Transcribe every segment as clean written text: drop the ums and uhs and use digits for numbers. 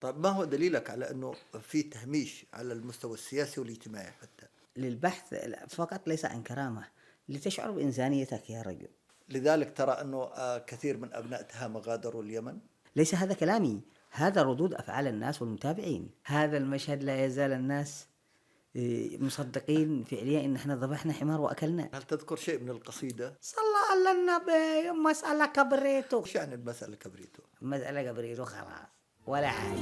طيب ما هو دليلك على أنه في تهميش على المستوى السياسي والاجتماعي حتى؟ للبحث فقط، ليس عن كرامة، لتشعر بإنسانيتك يا رجل. لذلك ترى أنه كثير من أبناء تهامة غادروا اليمن. ليس هذا كلامي، هذا ردود أفعال الناس والمتابعين. هذا المشهد لا يزال الناس مصدقين فعليا إن احنا ذبحنا حمار وأكلناه. هل تذكر شيء من القصيدة؟ صلى على النبي، مسألة كبريتو. إيش يعني المسألة كبريتو؟ مسألة كبريتو خلاص، ولا حاجة.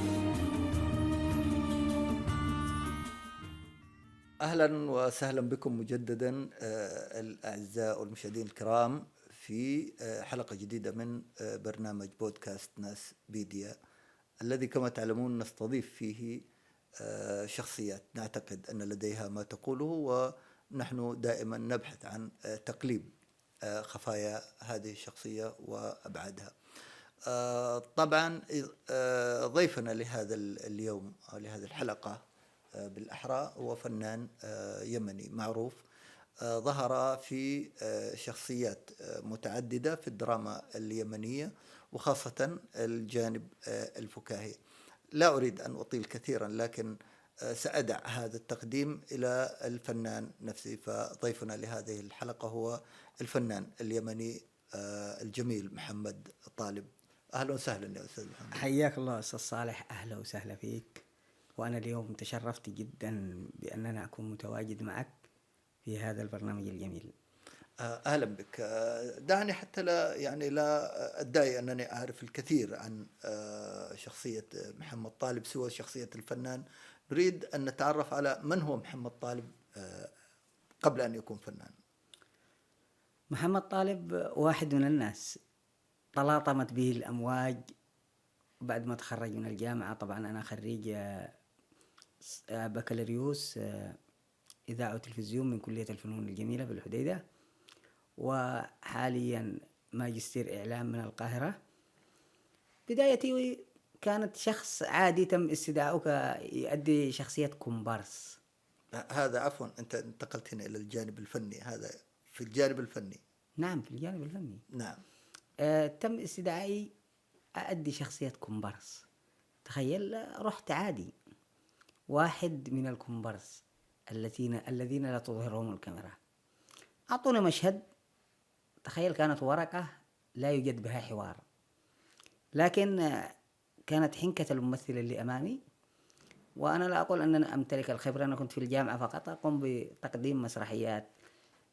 أهلا وسهلا بكم مجددا الأعزاء والمشاهدين الكرام في حلقة جديدة من برنامج بودكاست ناس بيديا، الذي كما تعلمون نستضيف فيه شخصيات نعتقد أن لديها ما تقوله، ونحن دائما نبحث عن تقليب خفايا هذه الشخصية وأبعادها. طبعا ضيفنا لهذا اليوم أو لهذه الحلقة بالأحرى هو فنان يمني معروف، ظهر في شخصيات متعددة في الدراما اليمنية وخاصة الجانب الفكاهي. لا أريد أن أطيل كثيرا، لكن سأدع هذا التقديم إلى الفنان نفسه. فضيفنا لهذه الحلقة هو الفنان اليمني الجميل محمد طالب. أهلا وسهلا يا أستاذ محمد. حياك الله أستاذ صالح، أهلا وسهلا فيك. وأنا اليوم تشرفت جدا بأننا أكون متواجد معك في هذا البرنامج الجميل. أهلا بك. دعني حتى لا أدعي أنني أعرف الكثير عن شخصية محمد طالب سوى شخصية الفنان. نريد أن نتعرف على من هو محمد طالب قبل أن يكون فنان. محمد طالب واحد من الناس تلاطمت به الأمواج بعد ما تخرج من الجامعة. طبعا أنا خريج بكالوريوس إذاعة وتلفزيون من كلية الفنون الجميلة بالحديدة، وحاليا ماجستير إعلام من القاهرة. بدايتي كانت شخص عادي تم استدعائك يؤدي شخصية كومبارس. هذا عفوا، أنت انتقلت هنا إلى الجانب الفني، هذا في الجانب الفني. نعم، في الجانب الفني. نعم. تم استدعائي أؤدي شخصية كومبارس. تخيل، رحت عادي، واحد من الكومبارس الذين لا تظهرهم الكاميرا. أعطوني مشهد، تخيل كانت ورقة لا يوجد بها حوار، لكن كانت حنكة الممثل اللي أمامي. وأنا لا أقول أننا أمتلك الخبرة، أنا كنت في الجامعة فقط أقوم بتقديم مسرحيات،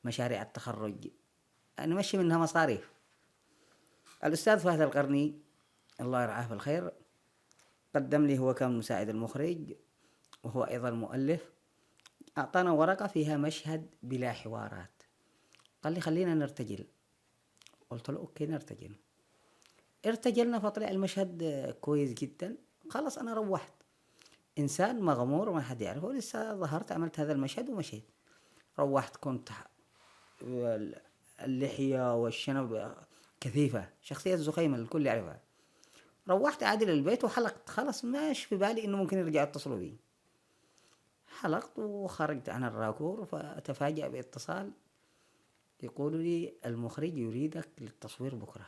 مشاريع التخرج، نمشي منها مصاريف. الأستاذ فهد القرني الله يرعاه بالخير قدم لي، هو كان مساعد المخرج وهو أيضا مؤلف، أعطانا ورقة فيها مشهد بلا حوارات، قال لي خلينا نرتجل. قلت له أوكي نرتجل. ارتجلنا فطلع المشهد كويس جدا. خلاص أنا روحت إنسان مغمور ما حد يعرفه، لسه ظهرت عملت هذا المشهد ومشيت. روحت كنت اللحية والشنب كثيفة، شخصية زخيمة الكل يعرفها. روحت عادي للبيت وحلقت، خلاص ماش في بالي إنه ممكن يرجعوا يتصلوا بي. حلقت وخرجت عن الراكور، فتفاجأ باتصال يقول لي المخرج يريدك للتصوير بكرة.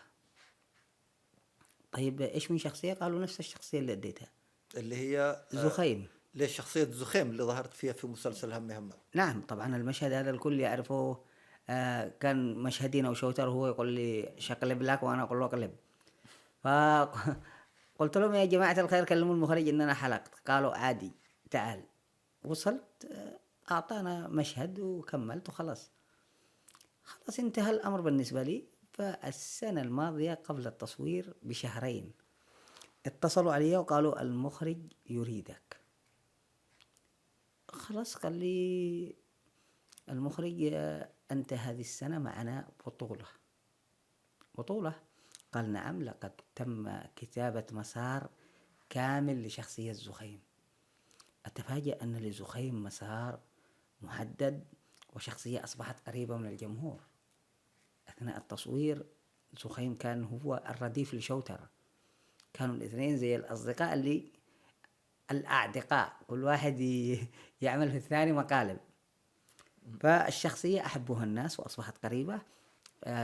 طيب إيش من شخصية؟ قالوا نفس الشخصية اللي أديتها، اللي هي زخيم. ليش شخصية زخيم اللي ظهرت فيها في مسلسل همي همة. نعم طبعا المشهد هذا الكل يعرفه. كان مشهدين أو شوتر، هو يقول لي شقلب لك وأنا أقول له أقلب. فقلت لهم يا جماعة الخير كلموا المخرج إن أنا حلقت. قالوا عادي تعال. وصلت، أعطانا مشهد وكملت وخلاص. خلاص انتهى الأمر بالنسبة لي. فالسنة الماضية قبل التصوير بشهرين اتصلوا علي وقالوا المخرج يريدك. خلاص قال لي المخرج أنت هذه السنة معنا بطولة. قال نعم، لقد تم كتابة مسار كامل لشخصية زخيم. أتفاجأ أن لزخيم مسار محدد وشخصية أصبحت قريبة من الجمهور. أثناء التصوير زخيم كان هو الرديف لشوتر، كانوا الاثنين زي الأصدقاء اللي الأعدقاء، كل واحد يعمل في الثاني مقالب. فالشخصية أحبها الناس وأصبحت قريبة.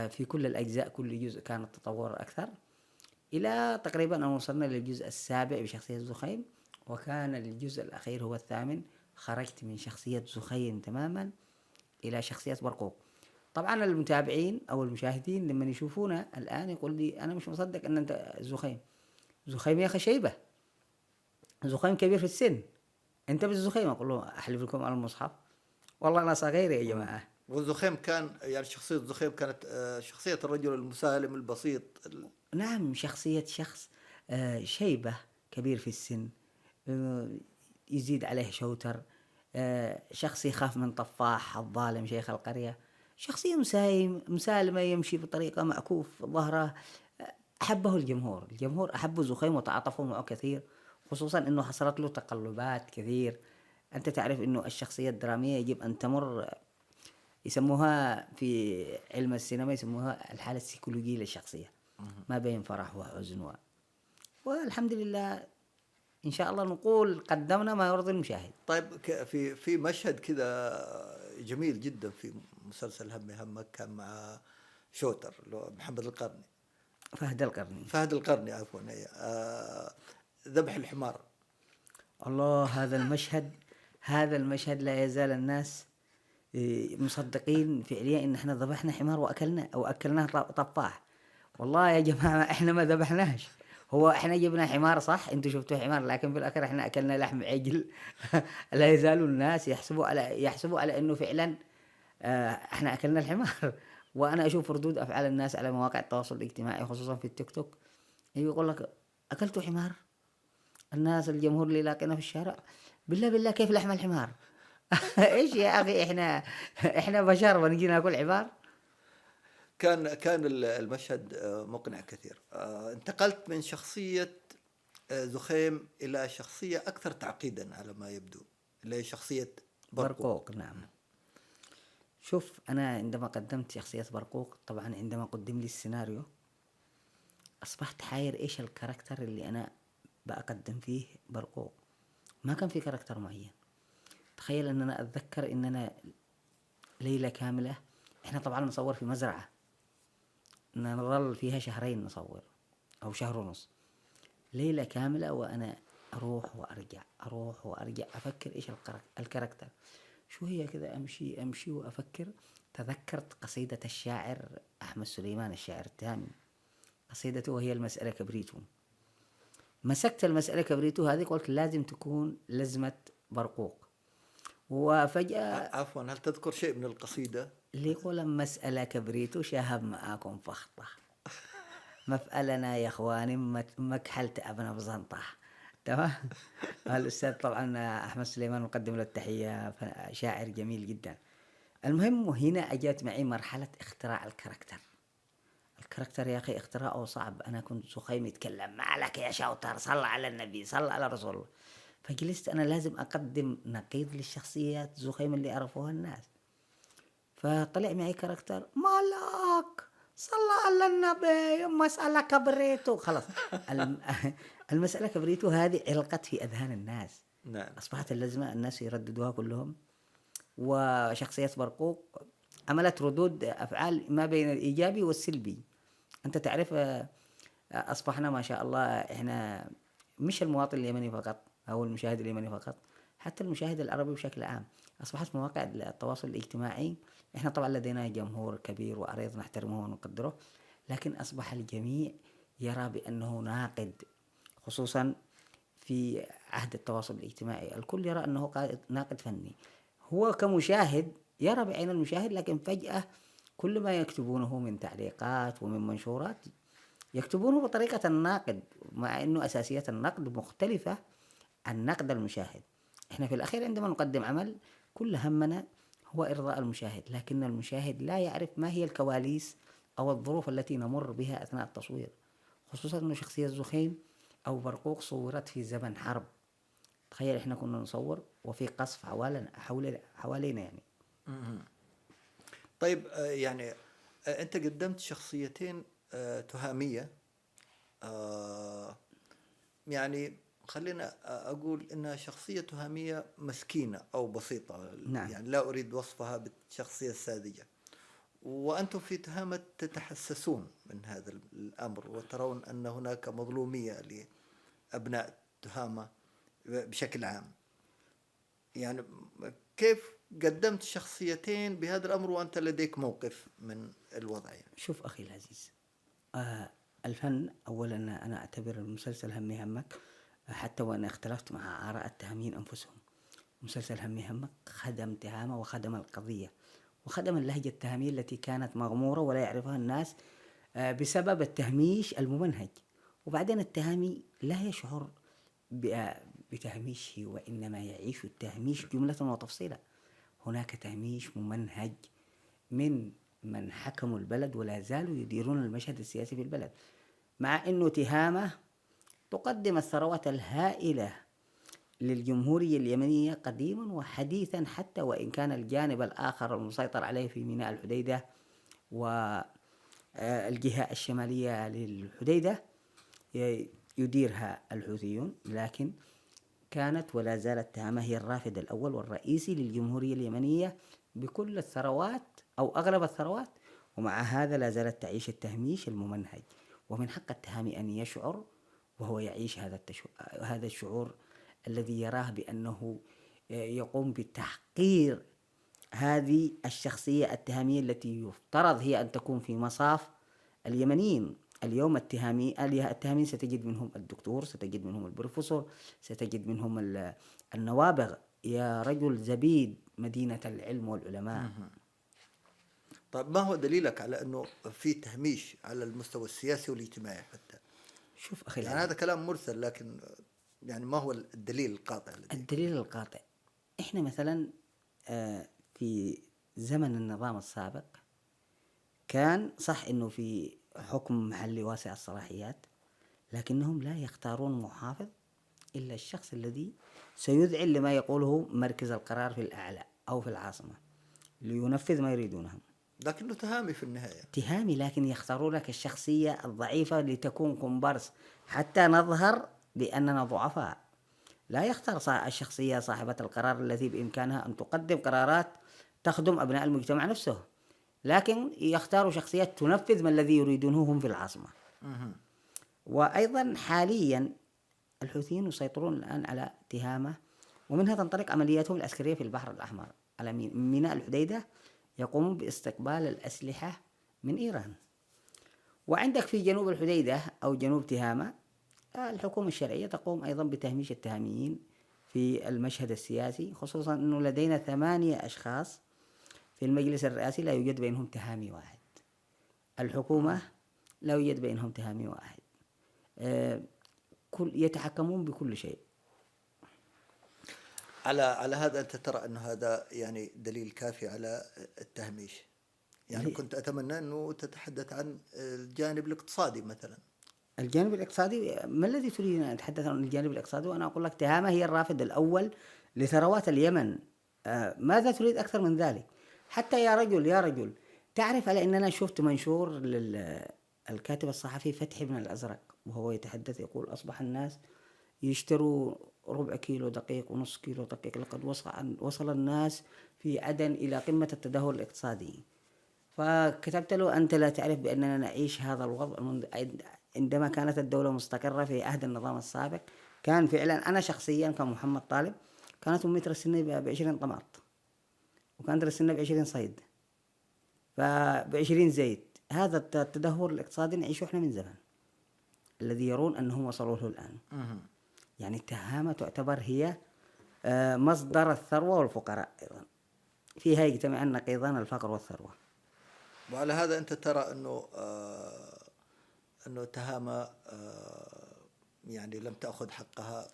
في كل الأجزاء كل جزء كان التطور أكثر. إلى تقريبا أن وصلنا للجزء السابع بشخصية زخيم، وكان الجزء الأخير هو الثامن. خرجت من شخصية زخيم تماما إلى شخصية برقوق. طبعا المتابعين أو المشاهدين لما يشوفونا الآن يقول لي أنا مش مصدق أن أنت زخيم. زخيم يا أخي شيبة، زخيم كبير في السن، أنت بس زخيم. أقول له أحلف لكم على المصحف والله أنا صغير يا جماعة. والزخيم كان يعني شخصية الزخيم كانت شخصية الرجل المسالم البسيط نعم، شخصية شخص شيبة كبير في السن، يزيد عليه شوتر، شخص يخاف من طفاح الظالم شيخ القرية، شخصية مسالمة يمشي بطريقة معكوف ظهره. أحبه الجمهور أحبه زخيم وتعاطفوا معه كثير، خصوصا أنه حصلت له تقلبات كثير. أنت تعرف أنه الشخصية الدرامية يجب أن تمر، يسموها في علم السينما يسموها الحالة السيكولوجية للشخصية، ما بين فرح وحزن والحمد لله إن شاء الله نقول قدمنا ما يرضي المشاهد. طيب في مشهد كذا جميل جدا في مسلسل همي همك كان مع شوتر اللي هو محمد القرني، فهد القرني عفوا، ذبح الحمار. الله، هذا المشهد لا يزال الناس مصدقين فعليا ان احنا ذبحنا حمار واكلناه طفاح. والله يا جماعه احنا ما ذبحناش، هو احنا جبنا حمار صح، انتوا شفتوا حمار، لكن في الاخير احنا اكلنا لحم عجل. لا يزال الناس يحسبوا على انه فعلا احنا اكلنا الحمار. وانا اشوف ردود افعال الناس على مواقع التواصل الاجتماعي خصوصا في التيك توك، يقول لك اكلتوا حمار. الناس الجمهور اللي لاقينا في الشارع، بالله كيف لحم الحمار؟ ايش يا اخي، احنا بشر ونجي ناكل حمار؟ كان المشهد مقنع كثير. انتقلت من شخصية زخيم إلى شخصية أكثر تعقيدا على ما يبدو، اللي هي شخصية برقوق. نعم. شوف أنا عندما قدمت شخصية برقوق، طبعا عندما قدم لي السيناريو أصبحت حاير إيش الكاركتر اللي أنا بقدم فيه برقوق. ما كان في كاركتر معين. تخيل أن أنا أتذكر أننا ليلة كاملة، إحنا طبعا نصور في مزرعة، نظل فيها شهرين نصور أو شهر ونص، ليلة كاملة وأنا أروح وأرجع أفكر إيش الكاركتر. شو هي كذا، أمشي وأفكر. تذكرت قصيدة الشاعر أحمد سليمان الشاعر التامي، قصيدته وهي المسألة كبريتو. مسكت المسألة كبريتو هذه قلت لازم تكون لزمة برقوق. وفجأة عفوا، هل تذكر شيء من القصيدة؟ اللي يقول مسألة كبريتو شهب معاكم فخطة، مفألنا يا اخواني مكحلت ابنا بزنطة. تمام. الاستاذ طبعا احمد سليمان نقدم له التحيه، شاعر جميل جدا. المهم هنا اجت معي مرحله اختراع الكاركتر يا اخي اختراعه صعب. انا كنت زخيم يتكلم ما لك يا شوتر، صلى على النبي، صلى على رسول الله. فجلست انا لازم اقدم نقيض للشخصيات زخيم اللي عرفوها الناس. فطلع معي كاركتر مالك، صلى على النبي، مسألة كبريتو. خلاص. المسألة كبريتو هذه علقت في أذهان الناس. نعم. أصبحت اللزمة الناس يرددوها كلهم. وشخصية برقوق عملت ردود أفعال ما بين الإيجابي والسلبي. أنت تعرف أصبحنا ما شاء الله إحنا مش المواطن اليمني فقط أو المشاهد اليمني فقط، حتى المشاهد العربي بشكل عام. أصبحت مواقع التواصل الاجتماعي، إحنا طبعا لدينا جمهور كبير وعريض نحترمه ونقدره، لكن أصبح الجميع يرى بأنه ناقد، خصوصا في عهد التواصل الاجتماعي الكل يرى أنه ناقد فني. هو كمشاهد يرى بعين المشاهد، لكن فجأة كل ما يكتبونه من تعليقات ومن منشورات يكتبونه بطريقة الناقد، مع أنه أساسيات النقد مختلفة عن نقد المشاهد. إحنا في الأخير عندما نقدم عمل كل همنا هو إرضاء المشاهد، لكن المشاهد لا يعرف ما هي الكواليس أو الظروف التي نمر بها أثناء التصوير، خصوصا أن شخصية زخيم أو برقوق صورت في زمن حرب. تخيل إحنا كنا نصور وفي قصف حوالينا يعني. طيب يعني أنت قدمت شخصيتين تهامية، يعني خلينا أقول إنها شخصية تهامية مسكينة أو بسيطة. نعم. يعني لا أريد وصفها بالشخصية الساذجة. وأنتم في تهامة تتحسسون من هذا الأمر وترون أن هناك مظلومية لأبناء تهامة بشكل عام. يعني كيف قدمت شخصيتين بهذا الأمر وأنت لديك موقف من الوضع؟ يعني شوف أخي العزيز، الفن أولا أنا أعتبر المسلسل همي همك، حتى وأنا اختلفت مع آراء التهامين أنفسهم، مسلسل همي همك خدم تهامة وخدم القضية وخدم اللهجة التهامية التي كانت مغمورة ولا يعرفها الناس بسبب التهميش الممنهج. وبعدين التهامي لا يشعر بتهميشه، وإنما يعيش التهميش جملة وتفصيلا. هناك تهميش ممنهج من حكموا البلد ولا زالوا يديرون المشهد السياسي في البلد، مع أنه تهامة تقدم الثروات الهائلة للجمهورية اليمنية قديما وحديثا، حتى وإن كان الجانب الآخر المسيطر عليه في ميناء الحديدة والجهة الشمالية للحديدة يديرها الحوثيون، لكن كانت ولا زالت تهامة هي الرافد الأول والرئيسي للجمهورية اليمنية بكل الثروات أو أغلب الثروات. ومع هذا لا زالت تعيش التهميش الممنهج، ومن حق التهامي أن يشعر وهو يعيش هذا الشعور الذي يراه بأنه يقوم بتحقير هذه الشخصية التهامية التي يفترض هي أن تكون في مصاف اليمنيين. اليوم التهاميين ستجد منهم الدكتور، ستجد منهم البروفيسور، ستجد منهم النوابغ، يا رجل زبيد مدينة العلم والعلماء. طيب ما هو دليلك على أنه في تهميش على المستوى السياسي والاجتماعي حتى؟ شوف أخي يعني هذا كلام مرسل، لكن يعني ما هو الدليل القاطع لديك؟ الدليل القاطع، إحنا مثلا في زمن النظام السابق كان صح إنه في حكم محلي واسع الصلاحيات، لكنهم لا يختارون محافظ إلا الشخص الذي سيذعن لما يقوله مركز القرار في الأعلى أو في العاصمة لينفذ ما يريدونه. لكنه تهامي في النهاية. تهامي، لكن يختارون لك الشخصية الضعيفة لتكون كومبارس حتى نظهر بأننا ضعفاء. لا يختار الشخصية صاحبة القرار التي بإمكانها أن تقدم قرارات تخدم أبناء المجتمع نفسه، لكن يختاروا شخصيات تنفذ ما الذي يريدونه هم في العاصمة. وأيضا حاليا الحوثيين يسيطرون الآن على تهامة، ومنها تنطلق عملياتهم العسكرية في البحر الأحمر على ميناء الحديدة، يقومون باستقبال الأسلحة من إيران. وعندك في جنوب الحديدة أو جنوب تهامة الحكومة الشرعية تقوم أيضا بتهميش التهاميين في المشهد السياسي، خصوصا أنه لدينا 8 أشخاص في المجلس الرئاسي لا يوجد بينهم تهامي واحد. الحكومة لا يوجد بينهم تهامي واحد. يتحكمون بكل شيء. على هذا أنت ترى أنه هذا يعني دليل كافي على التهميش؟ يعني كنت أتمنى أنه تتحدث عن الجانب الاقتصادي مثلا. الجانب الاقتصادي، ما الذي تريد أن أتحدث عن الجانب الاقتصادي وأنا أقول لك تهامة هي الرافد الأول لثروات اليمن؟ ماذا تريد أكثر من ذلك؟ حتى يا رجل تعرف على أن أنا شفت منشور للكاتب الصحفي فتحي بن الأزرق وهو يتحدث يقول أصبح الناس يشتروا ربع كيلو دقيق ونص كيلو دقيق، لقد وصل الناس في عدن إلى قمة التدهور الاقتصادي. فكتبت له أنت لا تعرف بأننا نعيش هذا الوضع عندما كانت الدولة مستقرة في عهد النظام السابق. كان فعلا أنا شخصيا كمحمد طالب كانت أمي ترسلني ب20 طماط، وكانت ترسلنا ب20 صيد، ب20 زيت. هذا التدهور الاقتصادي نعيشه إحنا من زمان، الذي يرون أنهم وصلوا له الآن. يعني التهامة تعتبر هي مصدر الثروة والفقراء أيضا، فيها يجتمعان نقيضان الفقر والثروة. وعلى هذا أنت ترى أنه تهامة يعني لم تأخذ حقها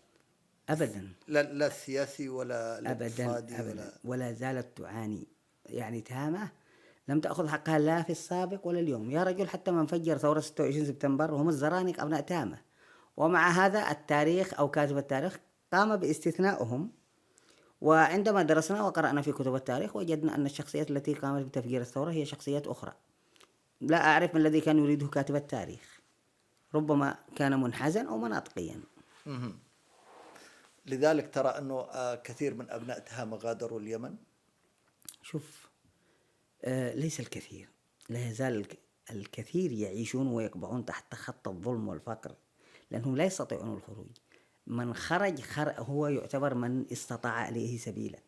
أبدا، لا السياسي ولا الاقتصادي أبداً. ولا زالت تعاني. يعني تهامة لم تأخذ حقها لا في السابق ولا اليوم. يا رجل حتى من فجر ثورة 26 سبتمبر هم الزرانق أبناء تهامة، ومع هذا التاريخ أو كاتب التاريخ قام باستثنائهم. وعندما درسنا وقرأنا في كتب التاريخ وجدنا أن الشخصيات التي قامت بتفجير الثورة هي شخصيات أخرى، لا أعرف ما الذي كان يريده كاتب التاريخ، ربما كان منحازا أو مناطقيا. لذلك ترى أنه كثير من أبناء تهامة غادروا اليمن. شوف، ليس الكثير، لا يزال الكثير يعيشون ويقبعون تحت خط الظلم والفقر، لأنهم لا يستطيعون الخروج. من خرج هو يعتبر من استطاع إليه سبيلا،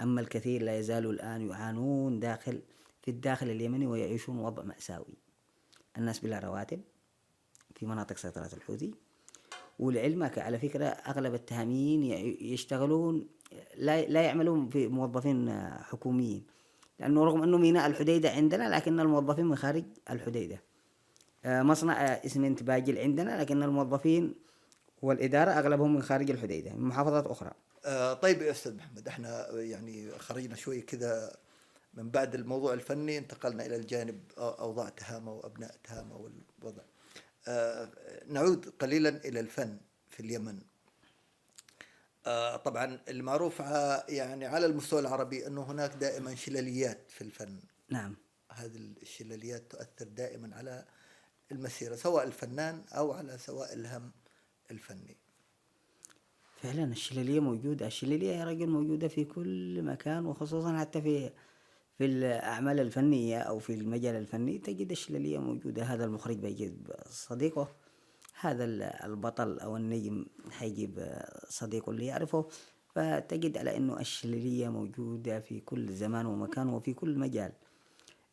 أما الكثير لا يزالوا الآن يعانون في الداخل اليمني ويعيشون وضع مأساوي. الناس بلا رواتب في مناطق سيطرة الحوثي، ولعلمك على فكرة أغلب التهاميين يشتغلون لا يعملون في موظفين حكوميين، لأنه رغم أنه ميناء الحديدة عندنا لكن الموظفين من خارج الحديدة، مصنع إسمنت باجل عندنا لكن الموظفين والإدارة أغلبهم من خارج الحديدة من محافظات أخرى. طيب يا أستاذ محمد، احنا يعني خرجنا شوي كذا من بعد الموضوع الفني، انتقلنا إلى الجانب أوضاع تهامة وأبناء تهامة والوضع. نعود قليلا إلى الفن في اليمن. طبعا المعروف يعني على المستوى العربي أنه هناك دائما شلاليات في الفن. نعم. هذه الشلاليات تؤثر دائما على المسيرة، سواء الفنان أو على سواء الهم الفني. فعلا الشلالية موجودة، الشلالية يا رجل موجودة في كل مكان، وخصوصا حتى في الأعمال الفنية أو في المجال الفني تجد الشلالية موجودة. هذا المخرج بيجيب صديقه، هذا البطل أو النجم حيجيب صديقه اللي يعرفه، فتجد على أنه الشلالية موجودة في كل زمان ومكان وفي كل مجال.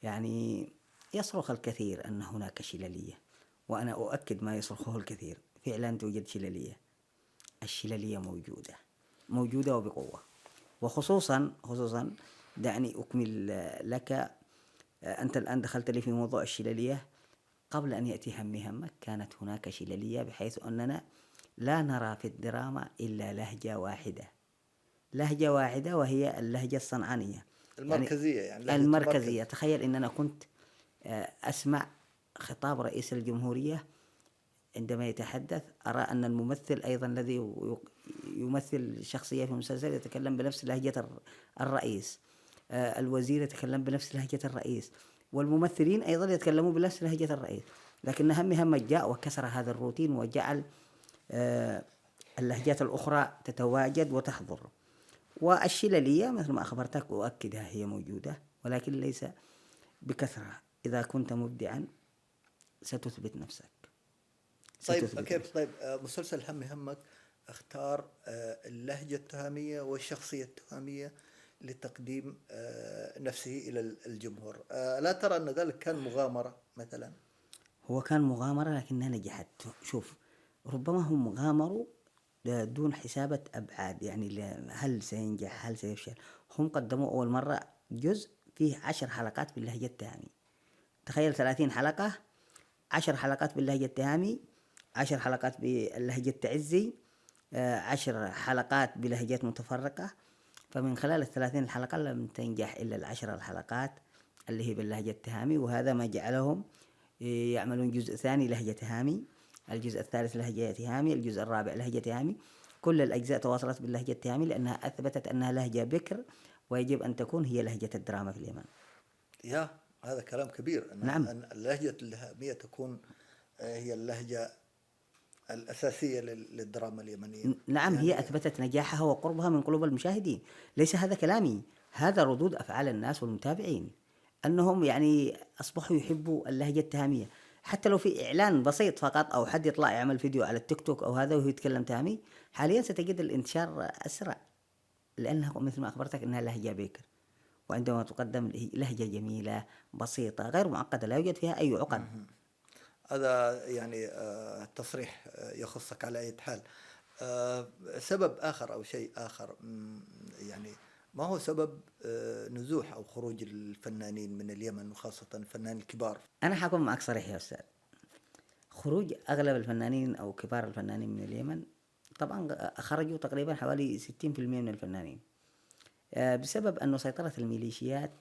يعني يصرخ الكثير أن هناك شلالية، وأنا أؤكد ما يصرخه الكثير، فعلا توجد شلالية. الشلالية موجودة وبقوة، وخصوصا دعني أكمل لك. أنت الآن دخلت لي في موضوع الشلالية. قبل أن يأتي همك كانت هناك شلالية، بحيث أننا لا نرى في الدراما إلا لهجة واحدة وهي اللهجة الصنعانية المركزية، يعني المركزية. تخيل أن أنا كنت أسمع خطاب رئيس الجمهورية عندما يتحدث، أرى أن الممثل أيضا الذي يمثل شخصية في المسلسل يتكلم بنفس لهجة الرئيس، الوزير يتكلم بنفس لهجة الرئيس، والممثلين أيضا يتكلمون بنفس لهجة الرئيس. لكن هم جاء وكسر هذا الروتين وجعل اللهجات الأخرى تتواجد وتحضر. والشلالية مثل ما أخبرتك أؤكدها هي موجودة، ولكن ليس بكثرة. إذا كنت مبدعا ستثبت نفسك. طيب مسلسل همك اختار اللهجة التهامية والشخصية التهامية لتقديم نفسه إلى الجمهور. لا ترى أن ذلك كان مغامرة مثلا؟ هو كان مغامرة لكنها نجحت. شوف، ربما هم غامروا دون حسابة أبعاد، يعني هل سينجح هل سيفشل. هم قدموا أول مرة جزء فيه 10 حلقات باللهجة التهامي. تخيل 30 حلقة، 10 حلقات باللهجة التهامي، 10 حلقات باللهجة التعزي، 10 حلقات بلهجات متفرقة. فمن خلال 30 حلقة لم تنجح إلا 10 الحلقات اللي هي باللهجة التهامي، وهذا ما جعلهم يعملون جزء ثاني لهجة تهامي، الجزء الثالث لهجة تهامي، الجزء الرابع لهجة تهامي. كل الأجزاء تواصلت باللهجة التهامي لأنها أثبتت أنها لهجة بكر ويجب أن تكون هي لهجة الدراما في اليمن. هذا كلام كبير. نعم. أن اللهجة التهامية تكون هي اللهجة الأساسية للدراما اليمنية. نعم، يعني هي أثبتت نجاحها وقربها من قلوب المشاهدين. ليس هذا كلامي، هذا ردود أفعال الناس والمتابعين، أنهم يعني أصبحوا يحبوا اللهجة التهامية. حتى لو في إعلان بسيط فقط أو حد يطلع يعمل فيديو على التيك توك أو هذا وهو يتكلم تهامي، حاليا ستجد الانتشار أسرع، لأنها مثل ما أخبرتك أنها لهجة بكر، وعندما تقدم لهجة جميلة بسيطة غير معقدة لا يوجد فيها أي عقد. هذا يعني تصريح يخصك على أي حال. سبب آخر أو شيء آخر، يعني ما هو سبب نزوح أو خروج الفنانين من اليمن وخاصة الفنانين الكبار؟ أنا حكون معك صريح يا أستاذ. خروج أغلب الفنانين أو كبار الفنانين من اليمن، طبعا خرجوا تقريبا حوالي 60% من الفنانين بسبب أنه سيطرة الميليشيات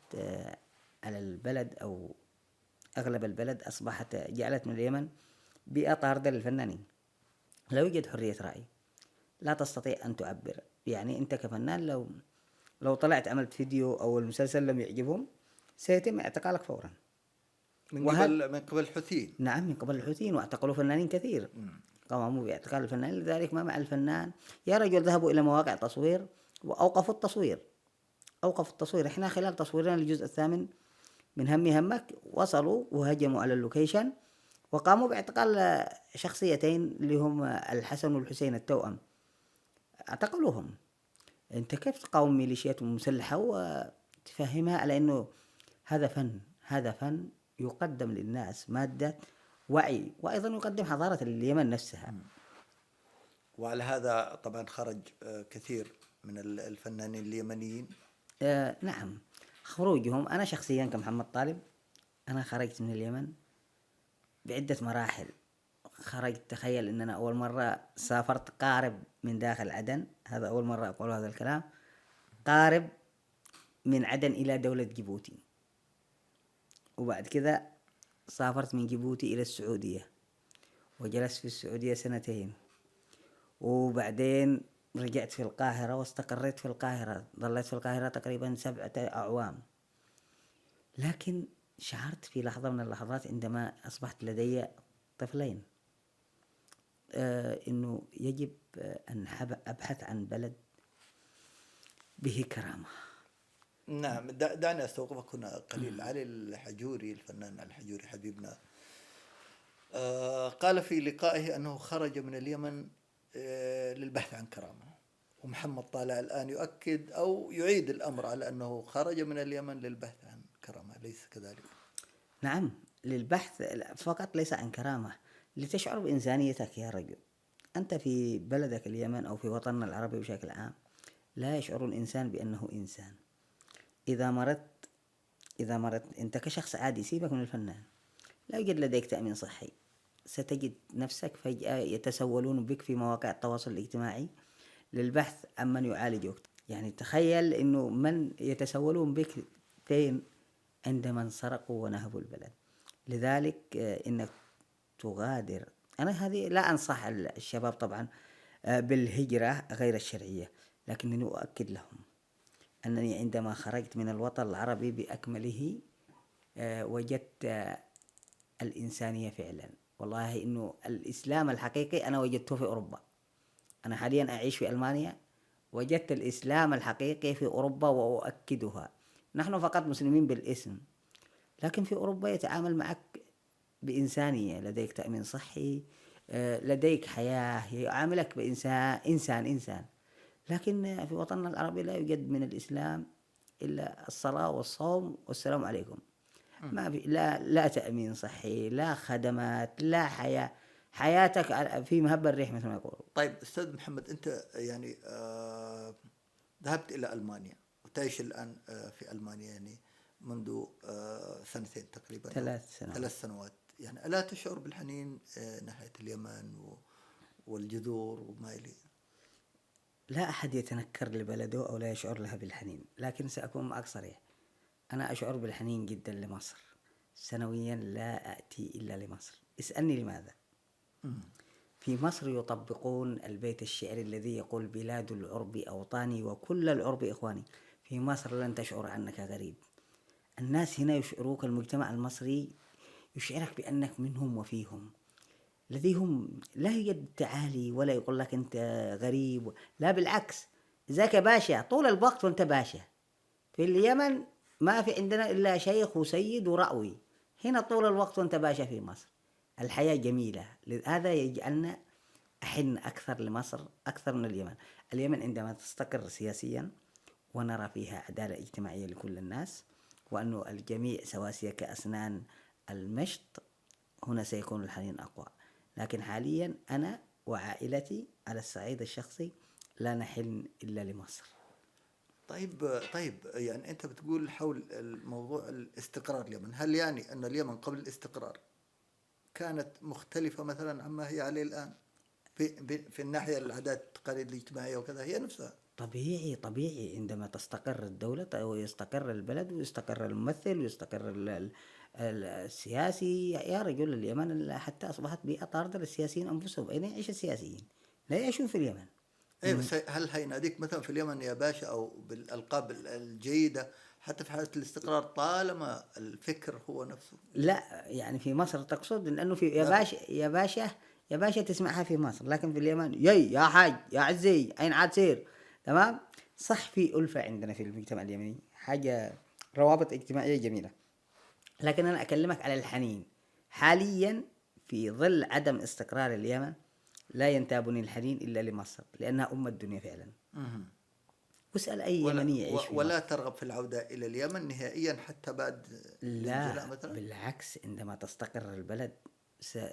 على البلد أو أغلب البلد أصبحت جعلت من اليمن بيئة طاردة للفنانين. لا يوجد حرية رأي، لا تستطيع أن تعبر. يعني أنت كفنان لو طلعت عملت فيديو أو المسلسل لم يعجبهم سيتم اعتقالك فورا من قبل الحوثيين. نعم، من قبل الحوثيين، واعتقلوا فنانين كثير. قاموا باعتقال الفنانين، لذلك ما مع الفنان يا رجل ذهبوا إلى مواقع تصوير وأوقفوا التصوير. إحنا خلال تصويرنا للجزء الثامن من همك وصلوا وهجموا على اللوكيشن وقاموا باعتقال شخصيتين اللي هم الحسن والحسين التوأم، اعتقلوهم. انت كيف تقاوم ميليشيات مسلحة وتفهمها على انه هذا فن، هذا فن يقدم للناس مادة وعي، وايضا يقدم حضارة اليمن نفسها. وعلى هذا طبعا خرج كثير من الفنانين اليمنيين. نعم، خروجهم أنا شخصيا كمحمد طالب أنا خرجت من اليمن بعدة مراحل. خرجت، تخيل أن أنا أول مرة سافرت قارب من داخل عدن، هذا أول مرة أقول هذا الكلام، قارب من عدن إلى دولة جيبوتي، وبعد كذا سافرت من جيبوتي إلى السعودية وجلست في السعودية 2 سنين، وبعدين رجعت في القاهرة واستقريت في القاهرة، ظليت في القاهرة تقريبا 7 أعوام. لكن شعرت في لحظة من اللحظات عندما أصبحت لدي طفلين إنه يجب أن أبحث عن بلد به كرامة. نعم، دعني أستوقفك هنا قليل. علي الحجوري، الفنان علي الحجوري حبيبنا، قال في لقائه أنه خرج من اليمن للبحث عن كرامة، ومحمد طالع الآن يؤكد أو يعيد الأمر على أنه خرج من اليمن للبحث عن كرامة، ليس كذلك؟ نعم، للبحث فقط، ليس عن كرامة، لتشعر بإنسانيتك يا رجل. أنت في بلدك اليمن أو في وطننا العربي بشكل عام لا يشعر الإنسان بأنه إنسان. إذا مرضت أنت كشخص عادي، سيبك من الفنان، لا يوجد لديك تأمين صحي، ستجد نفسك فجأة يتسولون بك في مواقع التواصل الاجتماعي للبحث عن من يعالجك. يعني تخيل إنه من يتسولون بك فين؟ عندما انسرقوا ونهبوا البلد. لذلك إنك تغادر. أنا هذه لا أنصح الشباب طبعا بالهجرة غير الشرعية، لكنني أؤكد لهم أنني عندما خرجت من الوطن العربي بأكمله وجدت الإنسانية فعلا. والله إنه الإسلام الحقيقي أنا وجدته في أوروبا. أنا حاليا أعيش في ألمانيا، وجدت الإسلام الحقيقي في أوروبا وأؤكدها. نحن فقط مسلمين بالاسم، لكن في أوروبا يتعامل معك بإنسانية، لديك تأمين صحي، لديك حياة، يعاملك بإنسان إنسان. لكن في وطننا العربي لا يوجد من الإسلام إلا الصلاة والصوم والسلام عليكم. ما في لا تأمين صحي، لا خدمات، لا حياة، حياتك في مهب الريح مثل ما يقولوا. طيب أستاذ محمد، أنت يعني ذهبت إلى ألمانيا وتعيش الآن في ألمانيا يعني منذ 2 تقريبا، 3 سنوات. يعني ألا تشعر بالحنين ناحية اليمن والجذور وما إليه؟ لا أحد يتنكر لبلده أو لا يشعر لها بالحنين، لكن سأكون معك صريح، أنا أشعر بالحنين جدا لمصر. سنويا لا أأتي إلا لمصر. اسألني لماذا؟ في مصر يطبقون البيت الشعري الذي يقول بلاد العرب أوطاني وكل العرب إخواني. في مصر لن تشعر أنك غريب. الناس هنا يشعروك، المجتمع المصري يشعرك بأنك منهم وفيهم، لديهم لا يوجد تعالي ولا يقول لك أنت غريب، لا بالعكس، ذاك باشا طول الوقت وأنت باشا. في اليمن ما في عندنا إلا شيخ وسيد ورأوي، هنا طول الوقت وأنت باشا. في مصر الحياة جميلة، هذا يجعلنا أحن أكثر لمصر أكثر من اليمن. اليمن عندما تستقر سياسيا ونرى فيها عدالة اجتماعية لكل الناس وأنه الجميع سواسية كأسنان المشط، هنا سيكون الحنين أقوى. لكن حاليا أنا وعائلتي على الصعيد الشخصي لا نحن إلا لمصر. طيب، يعني أنت بتقول حول الموضوع الاستقرار اليمن، هل يعني أن اليمن قبل الاستقرار كانت مختلفة مثلا عما هي عليه الآن في الناحية العادات التقاليد الاجتماعية وكذا هي نفسها؟ طبيعي عندما تستقر الدولة ويستقر البلد ويستقر الممثل ويستقر السياسي. يا رجل اليمن حتى أصبحت بيئة طاردة للسياسيين أنفسهم. أين يعيش السياسيين؟ لا يعيشون في اليمن. أي بس هل هيناديك مثلا في اليمن يا باشا أو بالألقاب الجيدة حتى في حالة الاستقرار طالما الفكر هو نفسه؟ لا، يعني في مصر تقصد لأنه في يا باشا تسمعها في مصر، لكن في اليمن يا حاج يا عزي أين عاد سير. تمام، صح، في ألفة عندنا في المجتمع اليمني، حاجة روابط اجتماعية جميلة. لكن أنا أكلمك على الحنين حاليا. في ظل عدم استقرار اليمن لا ينتابني الحنين إلا لمصر، لأنها أم الدنيا فعلا. مهم. واسأل أي ولا يمني يعيش في ولا مصر. ترغب في العودة إلى اليمن نهائيا حتى بعد لا الانجلاء مثلا؟ بالعكس، عندما تستقر البلد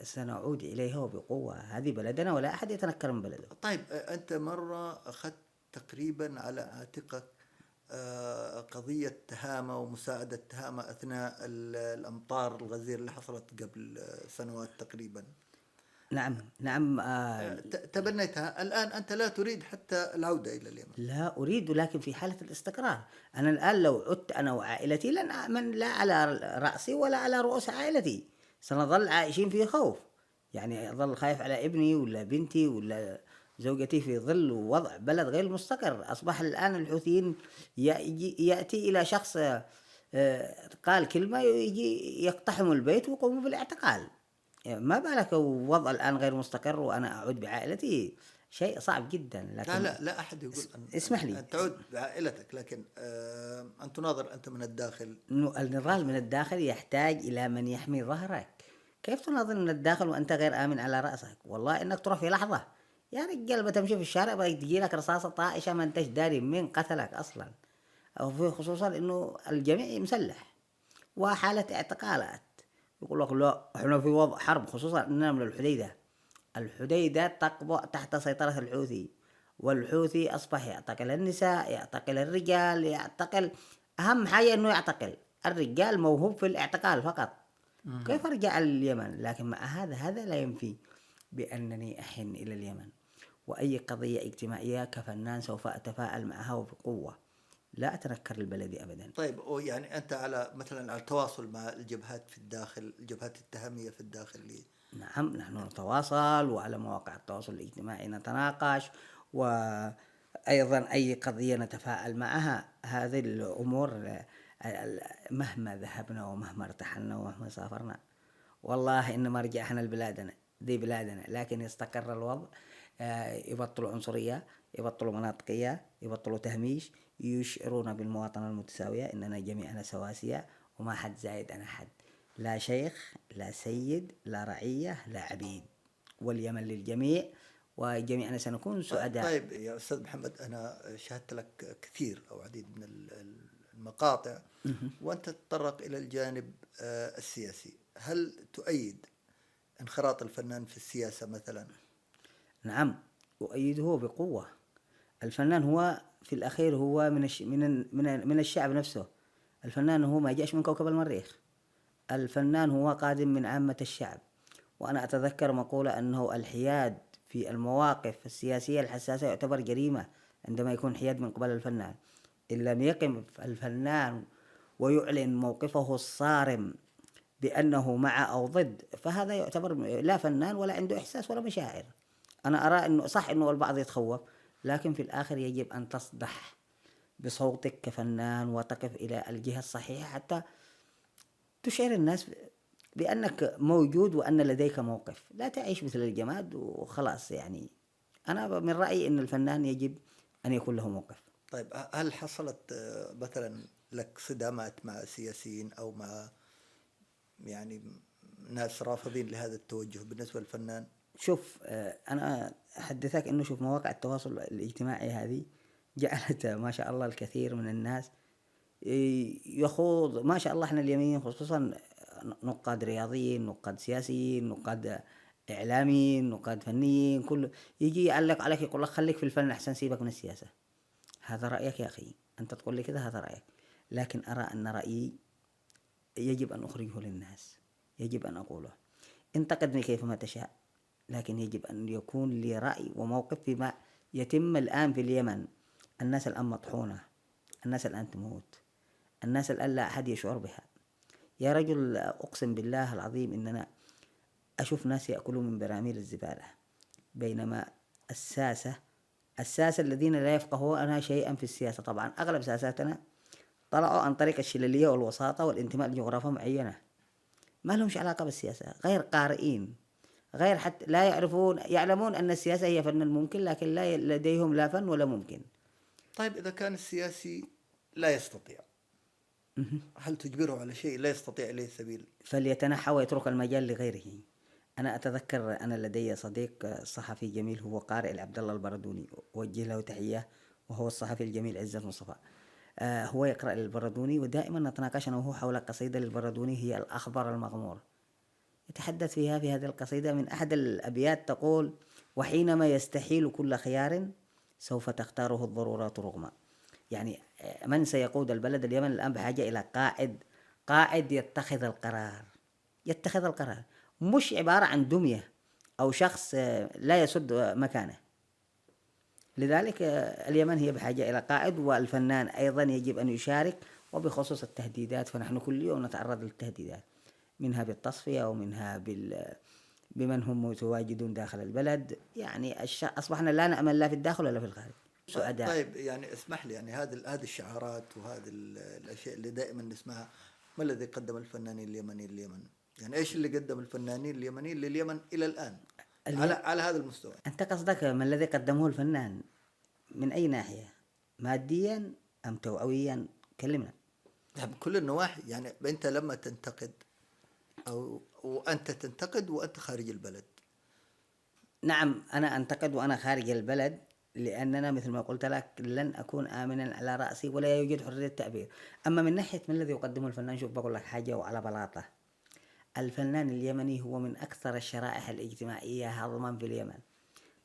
سنعود إليها وبقوة. هذه بلدنا ولا أحد يتنكر من بلده. طيب أنت مرة أخذت تقريبا على عاتقك قضية تهامة ومساعدة تهامة أثناء الأمطار الغزيرة اللي حصلت قبل سنوات تقريبا. نعم نعم. تبنيتها. الآن أنت لا تريد حتى العودة إلى اليمن؟ لا أريد، لكن في حالة الاستقرار. أنا الآن لو عدت أنا وعائلتي لن أأمن لا على رأسي ولا على رؤوس عائلتي. سنظل عايشين في خوف، يعني أظل خايف على ابني ولا بنتي ولا زوجتي في ظل وضع بلد غير مستقر. أصبح الآن الحوثيين يأتي إلى شخص قال كلمة يجي يقتحم البيت ويقوم بالاعتقال. ما بالك وضع الآن غير مستقر وأنا أعود بعائلتي؟ شيء صعب جدا. لكن لا أحد يقول اسمح لي أن تعود بعائلتك، لكن أن تناظر أنت من الداخل. النضال من الداخل يحتاج إلى من يحمي ظهرك. كيف تناضل من الداخل وأنت غير آمن على رأسك؟ والله إنك تروح في لحظة يا رجال بتمشي في الشارع بتجي لك رصاصة طائشة ما أنتش داري من قتلك أصلا. أو في خصوصا إنه الجميع مسلح وحالة اعتقالات. يقول لك لا إحنا في وضع حرب، خصوصا إننا من الحديدة تقبع تحت سيطرة الحوثي، والحوثي أصبح يعتقل النساء، يعتقل الرجال، يعتقل. أهم حاجة إنه يعتقل الرجال، موهوب في الاعتقال فقط. كيف أرجع اليمن؟ لكن مع هذا لا ينفي بأنني أحن إلى اليمن، وأي قضية اجتماعية كفنان سوف أتفاعل معها وبقوة، لا أتنكر البلد أبدا. طيب يعني أنت على مثلا على التواصل مع الجبهات في الداخل، الجبهات التهامية في الداخل نعم نحن نتواصل، وعلى مواقع التواصل الاجتماعي نتناقش، وأيضا أي قضية نتفاعل معها. هذه الأمور مهما ذهبنا ومهما ارتحلنا ومهما سافرنا والله إنما رجعنا لبلادنا، دي بلادنا. لكن يستقر الوضع، يبطلوا عنصرية، يبطلوا مناطقية، يبطلوا تهميش، يشعرون بالمواطنة المتساوية، إننا جميعنا سواسية وما حد زايد عن حد. لا شيخ لا سيد لا رعية لا عبيد، واليمن للجميع وجميعنا سنكون سعداء. طيب يا أستاذ محمد، أنا شاهدت لك كثير أو عديد من المقاطع وأنت تتطرق إلى الجانب السياسي. هل تؤيد انخراط الفنان في السياسة مثلا؟ نعم أؤيده بقوة. الفنان هو في الأخير هو من الشعب نفسه. الفنان هو ما جاءش من كوكب المريخ. الفنان هو قادم من عامة الشعب. وأنا أتذكر مقولة أنه الحياد في المواقف السياسية الحساسة يعتبر جريمة عندما يكون حياد من قبل الفنان. إن لم يقم الفنان ويعلن موقفه الصارم بأنه مع أو ضد، فهذا يعتبر لا فنان ولا عنده إحساس ولا مشاعر. أنا أرى أنه صح أنه البعض يتخوف، لكن في الآخر يجب أن تصدح بصوتك كفنان وتقف إلى الجهة الصحيحة حتى تشعر الناس بأنك موجود وأن لديك موقف. لا تعيش مثل الجماد وخلاص. يعني أنا من رأيي أن الفنان يجب أن يكون له موقف. طيب هل حصلت مثلا لك صدامات مع سياسيين أو مع يعني ناس رافضين لهذا التوجه بالنسبة للفنان؟ شوف أنا أحدثك أنه شوف مواقع التواصل الاجتماعي هذه جعلت ما شاء الله الكثير من الناس يخوض. ما شاء الله احنا اليمين خصوصا نقاد رياضيين، نقاد سياسيين، نقاد إعلاميين، نقاد فنيين، كل يجي يعلق عليك يقول لك خليك في الفن أحسن، سيبك من السياسة. هذا رأيك يا أخي، أنت تقول لي كذا، هذا رأيك. لكن أرى أن رأيي يجب أن أخرجه للناس، يجب أن أقوله. انتقدني كيفما تشاء، لكن يجب أن يكون لي رأي وموقف فيما يتم الآن في اليمن. الناس الآن مطحونة، الناس الآن تموت، الناس الآن لا أحد يشعر بها. يا رجل أقسم بالله العظيم إننا أشوف ناس يأكلون من براميل الزبالة، بينما الساسة الذين لا يفقهون شيئا في السياسة. طبعا أغلب ساساتنا طلعوا عن طريق الشللية والوساطة والانتماء لجغرافيا معينة، ما لهمش علاقة بالسياسة، غير قارئين، غير حتى لا يعلمون أن السياسة هي فن الممكن، لكن لا لديهم لا فن ولا ممكن. طيب إذا كان السياسي لا يستطيع هل تجبره على شيء لا يستطيع إليه السبيل؟ فليتنحى ويترك المجال لغيره. أنا أتذكر أنا لدي صديق صحفي جميل هو قارئ لعبد الله البردوني، أوجه له تحية، وهو الصحفي الجميل عزت مصطفى. هو يقرأ للبردوني، ودائما نتناقش أنا وهو حول قصيدة للبردوني هي الأخضر المغمور. يتحدث فيها في هذه القصيدة من أحد الأبيات تقول: وحينما يستحيل كل خيار سوف تختاره الضرورات رغما. يعني من سيقود البلد؟ اليمن الآن بحاجة إلى قائد يتخذ القرار، يتخذ القرار، مش عبارة عن دمية أو شخص لا يسد مكانه. لذلك اليمن هي بحاجة إلى قائد، والفنان أيضا يجب أن يشارك. وبخصوص التهديدات، فنحن كل يوم نتعرض للتهديدات، منها بالتصفية ومنها بمن هم متواجدون داخل البلد. يعني أصبحنا لا نأمن لا في الداخل ولا في الخارج. سعداء. طيب يعني اسمح لي، يعني هذه الشعارات وهذه الأشياء اللي دائما نسمعها، ما الذي قدم الفنانين اليمنيين لليمن؟ يعني ايش اللي قدم الفنانين اليمنيين لليمن إلى الآن على هذا المستوى؟ أنت قصدك ما الذي قدمه الفنان من أي ناحية؟ ماديا أم توعويا؟ كلمنا. بكل النواحي. يعني أنت لما تنتقد أو وأنت تنتقد وأنت خارج البلد. نعم، أنا أنتقد وأنا خارج البلد، لأننا مثل ما قلت لك لن أكون آمنا على رأسي ولا يوجد حرية تعبير. أما من ناحية من الذي يقدمه الفنان، شوف بقول لك حاجة وعلى بلاطة. الفنان اليمني هو من أكثر الشرائح الاجتماعية هضما في اليمن.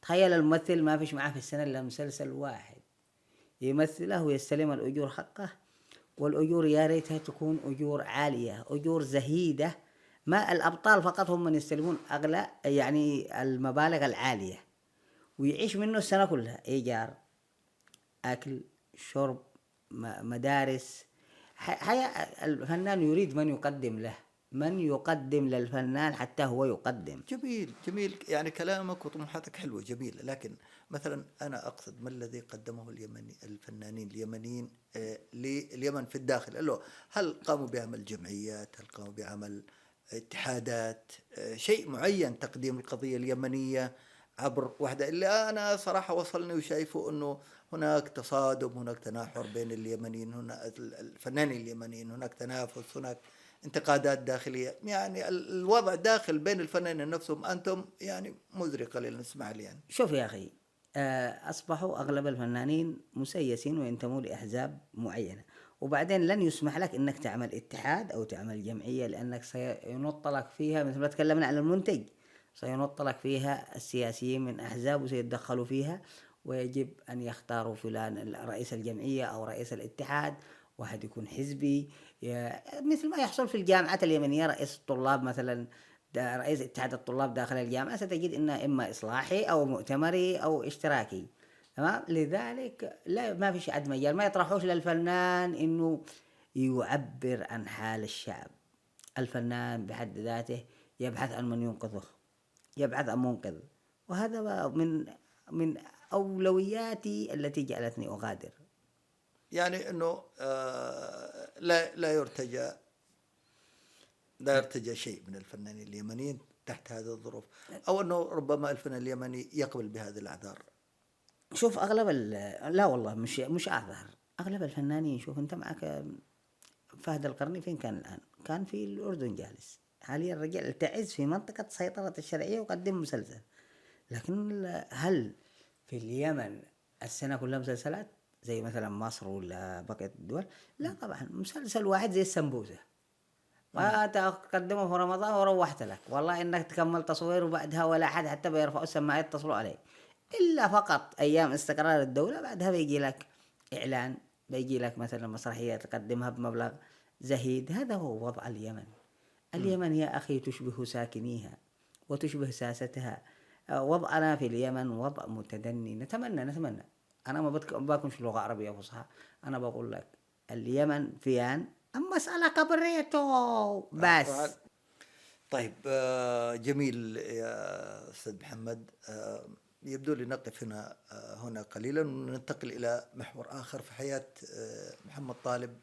تخيل الممثل ما فيش معاه في السنة إلا مسلسل واحد يمثله ويستلم الأجور حقه، والأجور يا ريتها تكون أجور عالية، أجور زهيدة. ما الأبطال فقط هم من يستلمون أغلى، يعني المبالغ العالية، ويعيش منه السنة كلها، إيجار، أكل، شرب، مدارس. الفنان يريد من يقدم له، من يقدم للفنان حتى هو يقدم. جميل جميل، يعني كلامك وطموحاتك حلوة جميلة، لكن مثلا أنا أقصد ما الذي قدمه الفنانين اليمنيين لليمن في الداخل؟ هل قاموا بعمل جمعيات؟ هل قاموا بعمل اتحادات؟ شيء معين تقديم القضية اليمنية عبر وحدة؟ اللي أنا صراحة وصلني وشايفه أنه هناك تصادم، هناك تناحر بين اليمنيين، هنا الفنانين اليمنيين، هناك تنافس، هناك انتقادات داخلية. يعني الوضع داخل بين الفنانين نفسهم أنتم يعني مزري قليلا، اسمع لي يعني. شوف يا أخي، أصبحوا أغلب الفنانين مسيسين وينتموا لأحزاب معينة، وبعدين لن يسمح لك أنك تعمل اتحاد أو تعمل جمعية، لأنك سينط لك فيها مثل ما تكلمنا عن المنتج، سينط لك فيها السياسيين من أحزاب وسيتدخلوا فيها، ويجب أن يختاروا فلان رئيس الجمعية أو رئيس الاتحاد، واحد يكون حزبي، مثل ما يحصل في الجامعات اليمنية. رئيس الطلاب مثلا، رئيس اتحاد الطلاب داخل الجامعة ستجد انه اما اصلاحي او مؤتمري او اشتراكي. تمام. لذلك لا، ما فيش عد مجال، ما يطرحوش للفنان انه يعبر عن حال الشعب. الفنان بحد ذاته يبحث عن من ينقذه، يبحث عن منقذ، وهذا من اولوياتي التي جعلتني اغادر. يعني أنه لا يرتجى، لا يرتجى شيء من الفنانين اليمنيين تحت هذه الظروف، أو أنه ربما الفنان اليمني يقبل بهذه الأعذار. شوف اغلب لا والله مش اعذر. اغلب الفنانين، شوف انت معك فهد القرني، فين كان الآن؟ كان في الأردن جالس. حاليا رجع تعز في منطقة سيطرة الشرعية وقدم مسلسل. لكن هل في اليمن السنة كلها مسلسلات زي مثلا مصر ولا بقية الدول؟ لا طبعا، مسلسل واحد زي السمبوسة، ما تقدمه في رمضان وروحت لك، والله انك تكمل تصوير وبعدها ولا حد حتى بيرفعوا السماعات يتصلوا عليك، الا فقط ايام استقرار الدولة، بعدها بيجي لك اعلان، بيجي لك مثلا مسرحية تقدمها بمبلغ زهيد. هذا هو وضع اليمن. اليمن يا اخي تشبه ساكنيها وتشبه ساستها. وضعنا في اليمن وضع متدني. نتمنى انا ما باكنش لغة عربية فصحى، انا بقول لك اليمن فيان، أما مسألة كبريتو بس. طيب جميل يا أستاذ محمد. يبدو لي نقف هنا قليلا وننتقل إلى محور آخر في حياة محمد طالب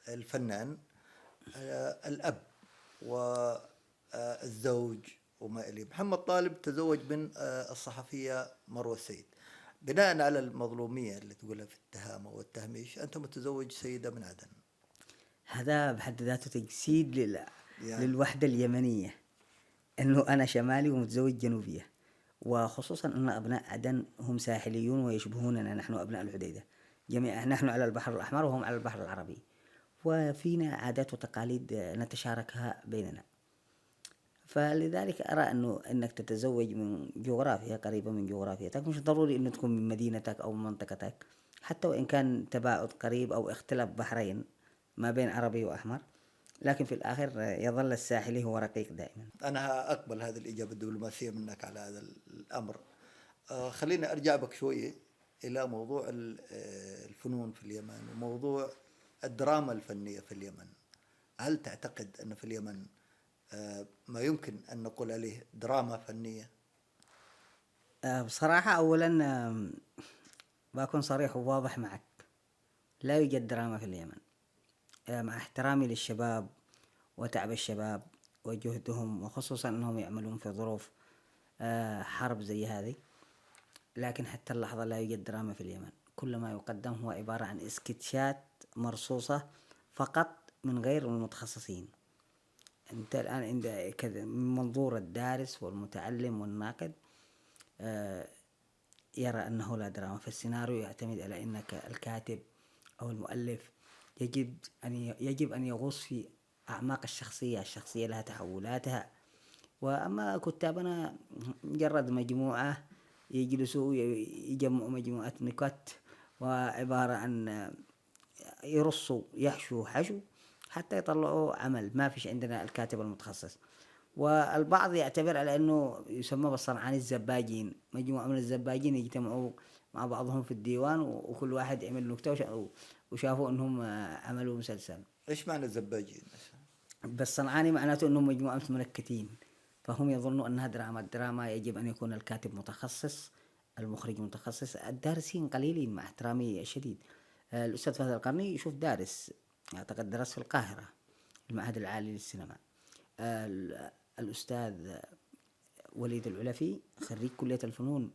الفنان، الأب والزوج وما إليه. محمد طالب تزوج من الصحفية مروة السيد. بناء على المظلومية اللي تقولها في التهامة والتهميش، أنت متزوج سيدة من عدن. هذا بحد ذاته تجسيد يعني للوحدة اليمنية، إنه أنا شمالي ومتزوج جنوبية، وخصوصا أن أبناء عدن هم ساحليون ويشبهوننا نحن أبناء الحديدة جميعا، نحن على البحر الأحمر وهم على البحر العربي، وفينا عادات وتقاليد نتشاركها بيننا. فلذلك أرى أنه أنك تتزوج من جغرافيا قريبة من جغرافيتك، مش ضروري أنه تكون من مدينتك أو من منطقتك، حتى وإن كان تباعد قريب أو اختلاف بحرين ما بين عربي وأحمر، لكن في الآخر يظل الساحلي هو رقيق دائما. أنا أقبل هذه الإجابة الدبلوماسية منك على هذا الأمر. خليني أرجع بك شوية إلى موضوع الفنون في اليمن وموضوع الدراما الفنية في اليمن. هل تعتقد أن في اليمن ما يمكن أن نقول عليه دراما فنية؟ بصراحة أولا بكون صريح وواضح معك، لا يوجد دراما في اليمن، مع احترامي للشباب وتعب الشباب وجهدهم، وخصوصا أنهم يعملون في ظروف حرب زي هذه، لكن حتى اللحظة لا يوجد دراما في اليمن. كل ما يقدم هو عبارة عن اسكتشات مرصوصة فقط من غير المتخصصين. أنت الآن عند كذا من منظور الدارس والمتعلم والناقد يرى أنه لا دراما. في السيناريو يعتمد على أنك الكاتب أو المؤلف يجب أن يغوص في أعماق الشخصية لها تحولاتها. وأما كتابنا مجرد مجموعة يجلسوا يجمعوا مجموعة نكت وعبارة عن يرصوا يحشوا حشو حتى يطلعوا عمل. ما فيش عندنا الكاتب المتخصص. والبعض يعتبر على أنه يسمى بالصنعاني الزباجين، مجموعة من الزباجين يجتمعوا مع بعضهم في الديوان وكل واحد يعمل نكتة وشافوا أنهم عملوا مسلسل. إيش معنى الزباجين؟ بس صنعاني معناته أنهم مجموعة منكتين، فهم يظنوا أنها دراما. الدراما يجب أن يكون الكاتب متخصص، المخرج متخصص، الدارسين قليلين مع احترامي الشديد. الأستاذ فهد القرني يشوف دارس، أعتقد درس في القاهرة المعهد العالي للسينما. الأستاذ وليد العلفي خريج كلية الفنون،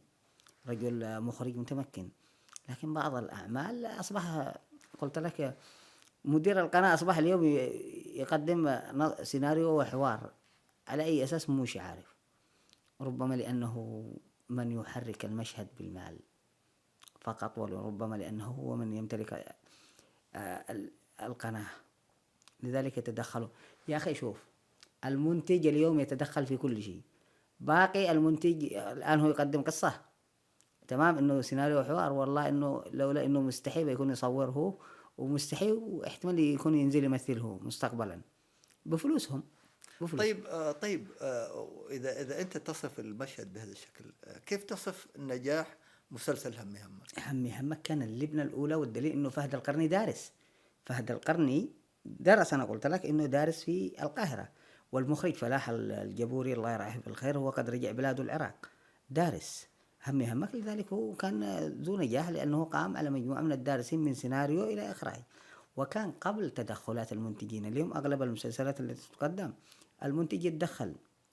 رجل مخرج متمكن، لكن بعض الأعمال أصبح قلت لك مدير القناة أصبح اليوم يقدم سيناريو وحوار على أي أساس مش عارف، ربما لأنه من يحرك المشهد بالمال فقط، وربما لأنه هو من يمتلك القناة، لذلك يتدخلوا. يا أخي شوف، المنتج اليوم يتدخل في كل شيء، باقي المنتج الآن هو يقدم قصة تمام إنه سيناريو وحوار، والله إنه لولا إنه مستحيل يكون يصوره، ومستحيل واحتمال يكون ينزل يمثله مستقبلا بفلوسهم. طيب إذا أنت تصف المشهد بهذا الشكل، كيف تصف نجاح مسلسل همي همك؟ همي همك كان اللبنة الأولى، والدليل إنه فهد القرني دارس. فهد القرني درس، أنا قلت لك إنه دارس في القاهرة، والمخرج فلاح الجبوري الله يرحمه بالخير هو قد رجع بلاده العراق دارس همي همك، لذلك هو كان ذو نجاح لأنه قام على مجموعة من الدارسين من سيناريو إلى إخراج، وكان قبل تدخلات المنتجين. اليوم أغلب المسلسلات التي تقدم المنتج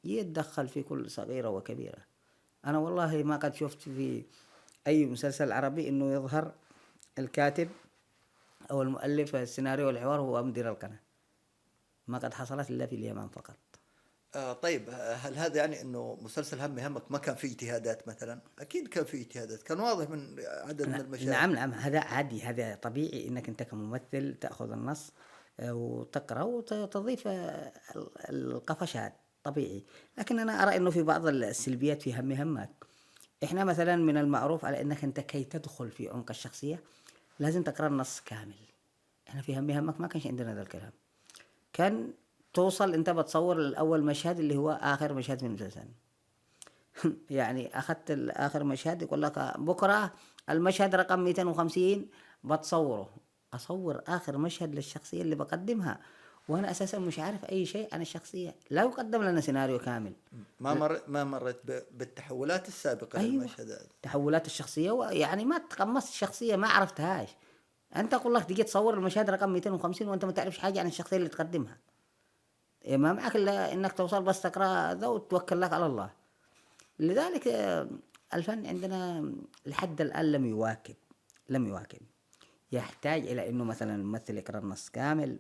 يتدخل في كل صغيرة وكبيرة. أنا والله ما قد شفت في أي مسلسل عربي إنه يظهر الكاتب أو المؤلف السيناريو والحوار هو مدير القناة، ما قد حصلت إلا في اليمن فقط. طيب هل هذا يعني انه مسلسل همي همك ما كان فيه اجتهادات مثلا؟ اكيد كان فيه اجتهادات، كان واضح من عدد من المشاهد. نعم هذا عادي، هذا طبيعي انك انت كممثل تاخذ النص وتقرا وتضيف القفشات، طبيعي. لكن انا ارى انه في بعض السلبيات في همي همك. احنا مثلا من المعروف على انك انت كي تدخل في عمق الشخصيه لازم تقرا النص كامل. احنا في همي همك ما كانش عندنا هذا الكلام، كان توصل انت بتصور الاول مشهد اللي هو اخر مشهد من المسلسل يعني اخذت اخر مشهد يقول لك بكره المشهد رقم 250 بتصوره، اصور اخر مشهد للشخصيه اللي بقدمها وانا اساسا مش عارف اي شيء عن الشخصيه، لا يقدم لنا سيناريو كامل. ما مرت بالتحولات السابقه أيوة. للمشهد هذا، تحولات الشخصيه يعني ما تقمصت الشخصيه، ما عرفتهاش. انت اقول لك تجي تصور المشهد رقم 250 وانت ما تعرفش حاجه عن الشخصيه اللي تقدمها، ما معك الا انك توصل بس تقرا ذا وتوكل لك على الله. لذلك الفن عندنا لحد الآن لم يواكب. يحتاج إلى أنه مثلا الممثل يقرأ النص كامل،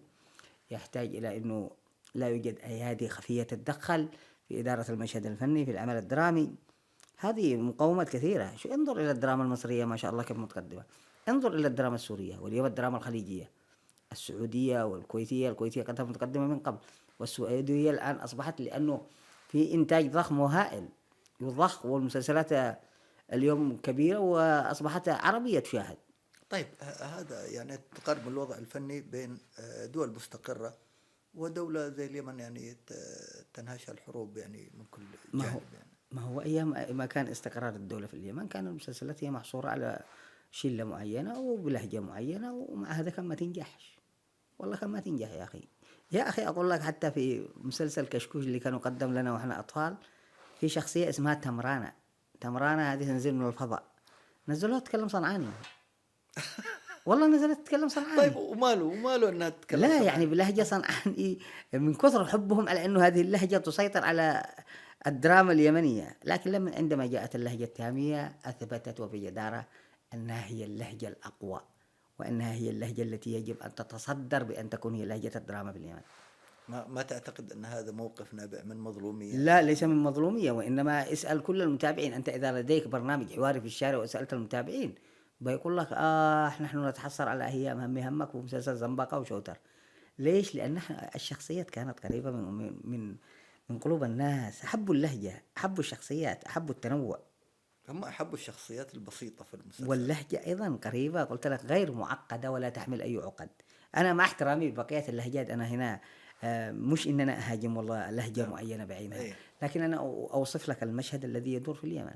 يحتاج إلى أنه لا يوجد أيادي خفية تتدخل في إدارة المشهد الفني في العمل الدرامي. هذه مقومات كثيرة. شو انظر إلى الدراما المصرية ما شاء الله كيف متقدمة، انظر إلى الدراما السورية، واليوم الدراما الخليجية، السعودية والكويتية. الكويتية كانت متقدمة من قبل، والسعودية الآن أصبحت لأنه في إنتاج ضخم وهائل يضخ، والمسلسلات اليوم كبيرة وأصبحت عربية تشاهد. طيب هذا يعني تقارب الوضع الفني بين دول مستقرة ودولة زي اليمن يعني تنهشها الحروب يعني من كل ما هو جانب يعني. ما هو أيام ما كان استقرار الدولة في اليمن كان المسلسلات هي محصورة على شلة معينة وبلهجة معينة، ومع هذا كان ما تنجحش، والله كان ما تنجح يا أخي. يا أخي أقول لك حتى في مسلسل كشكوش اللي كانوا قدم لنا وإحنا أطفال، في شخصية اسمها تمرانة. تمرانة هذه تنزل من الفضاء، نزلوها تتكلم صنعاني، والله نزلت تتكلم صنعاني. طيب وماله انها تتكلم لا صنعاني؟ يعني بلهجة صنعاني من كثر حبهم على أنه هذه اللهجة تسيطر على الدراما اليمنية. لكن عندما جاءت اللهجة التامية أثبتت وبجدارة أنها هي اللهجة الأقوى، وأنها هي اللهجة التي يجب أن تتصدر بأن تكون هي لهجة الدراما في اليمن. ما تعتقد ان هذا موقف نابع من مظلومية؟ لا، ليس من مظلومية، وإنما اسأل كل المتابعين. أنت إذا لديك برنامج حواري في الشارع وسألت المتابعين بيقول لك نحن نتحسر على أيام همك ومسلسل زنبقة وشوتر. ليش؟ لأن الشخصيات كانت قريبة من قلوب الناس، أحبوا اللهجة، أحبوا الشخصيات، أحبوا التنوع. هم أحبوا الشخصيات البسيطة في المسلسل، واللهجة أيضا قريبة، قلت لك غير معقدة ولا تحمل أي عقد. أنا مع احترامي لبقية اللهجات، أنا هنا مش إن أنا أهاجم والله لهجة معينة بعينها، لكن أنا أوصف لك المشهد الذي يدور في اليمن.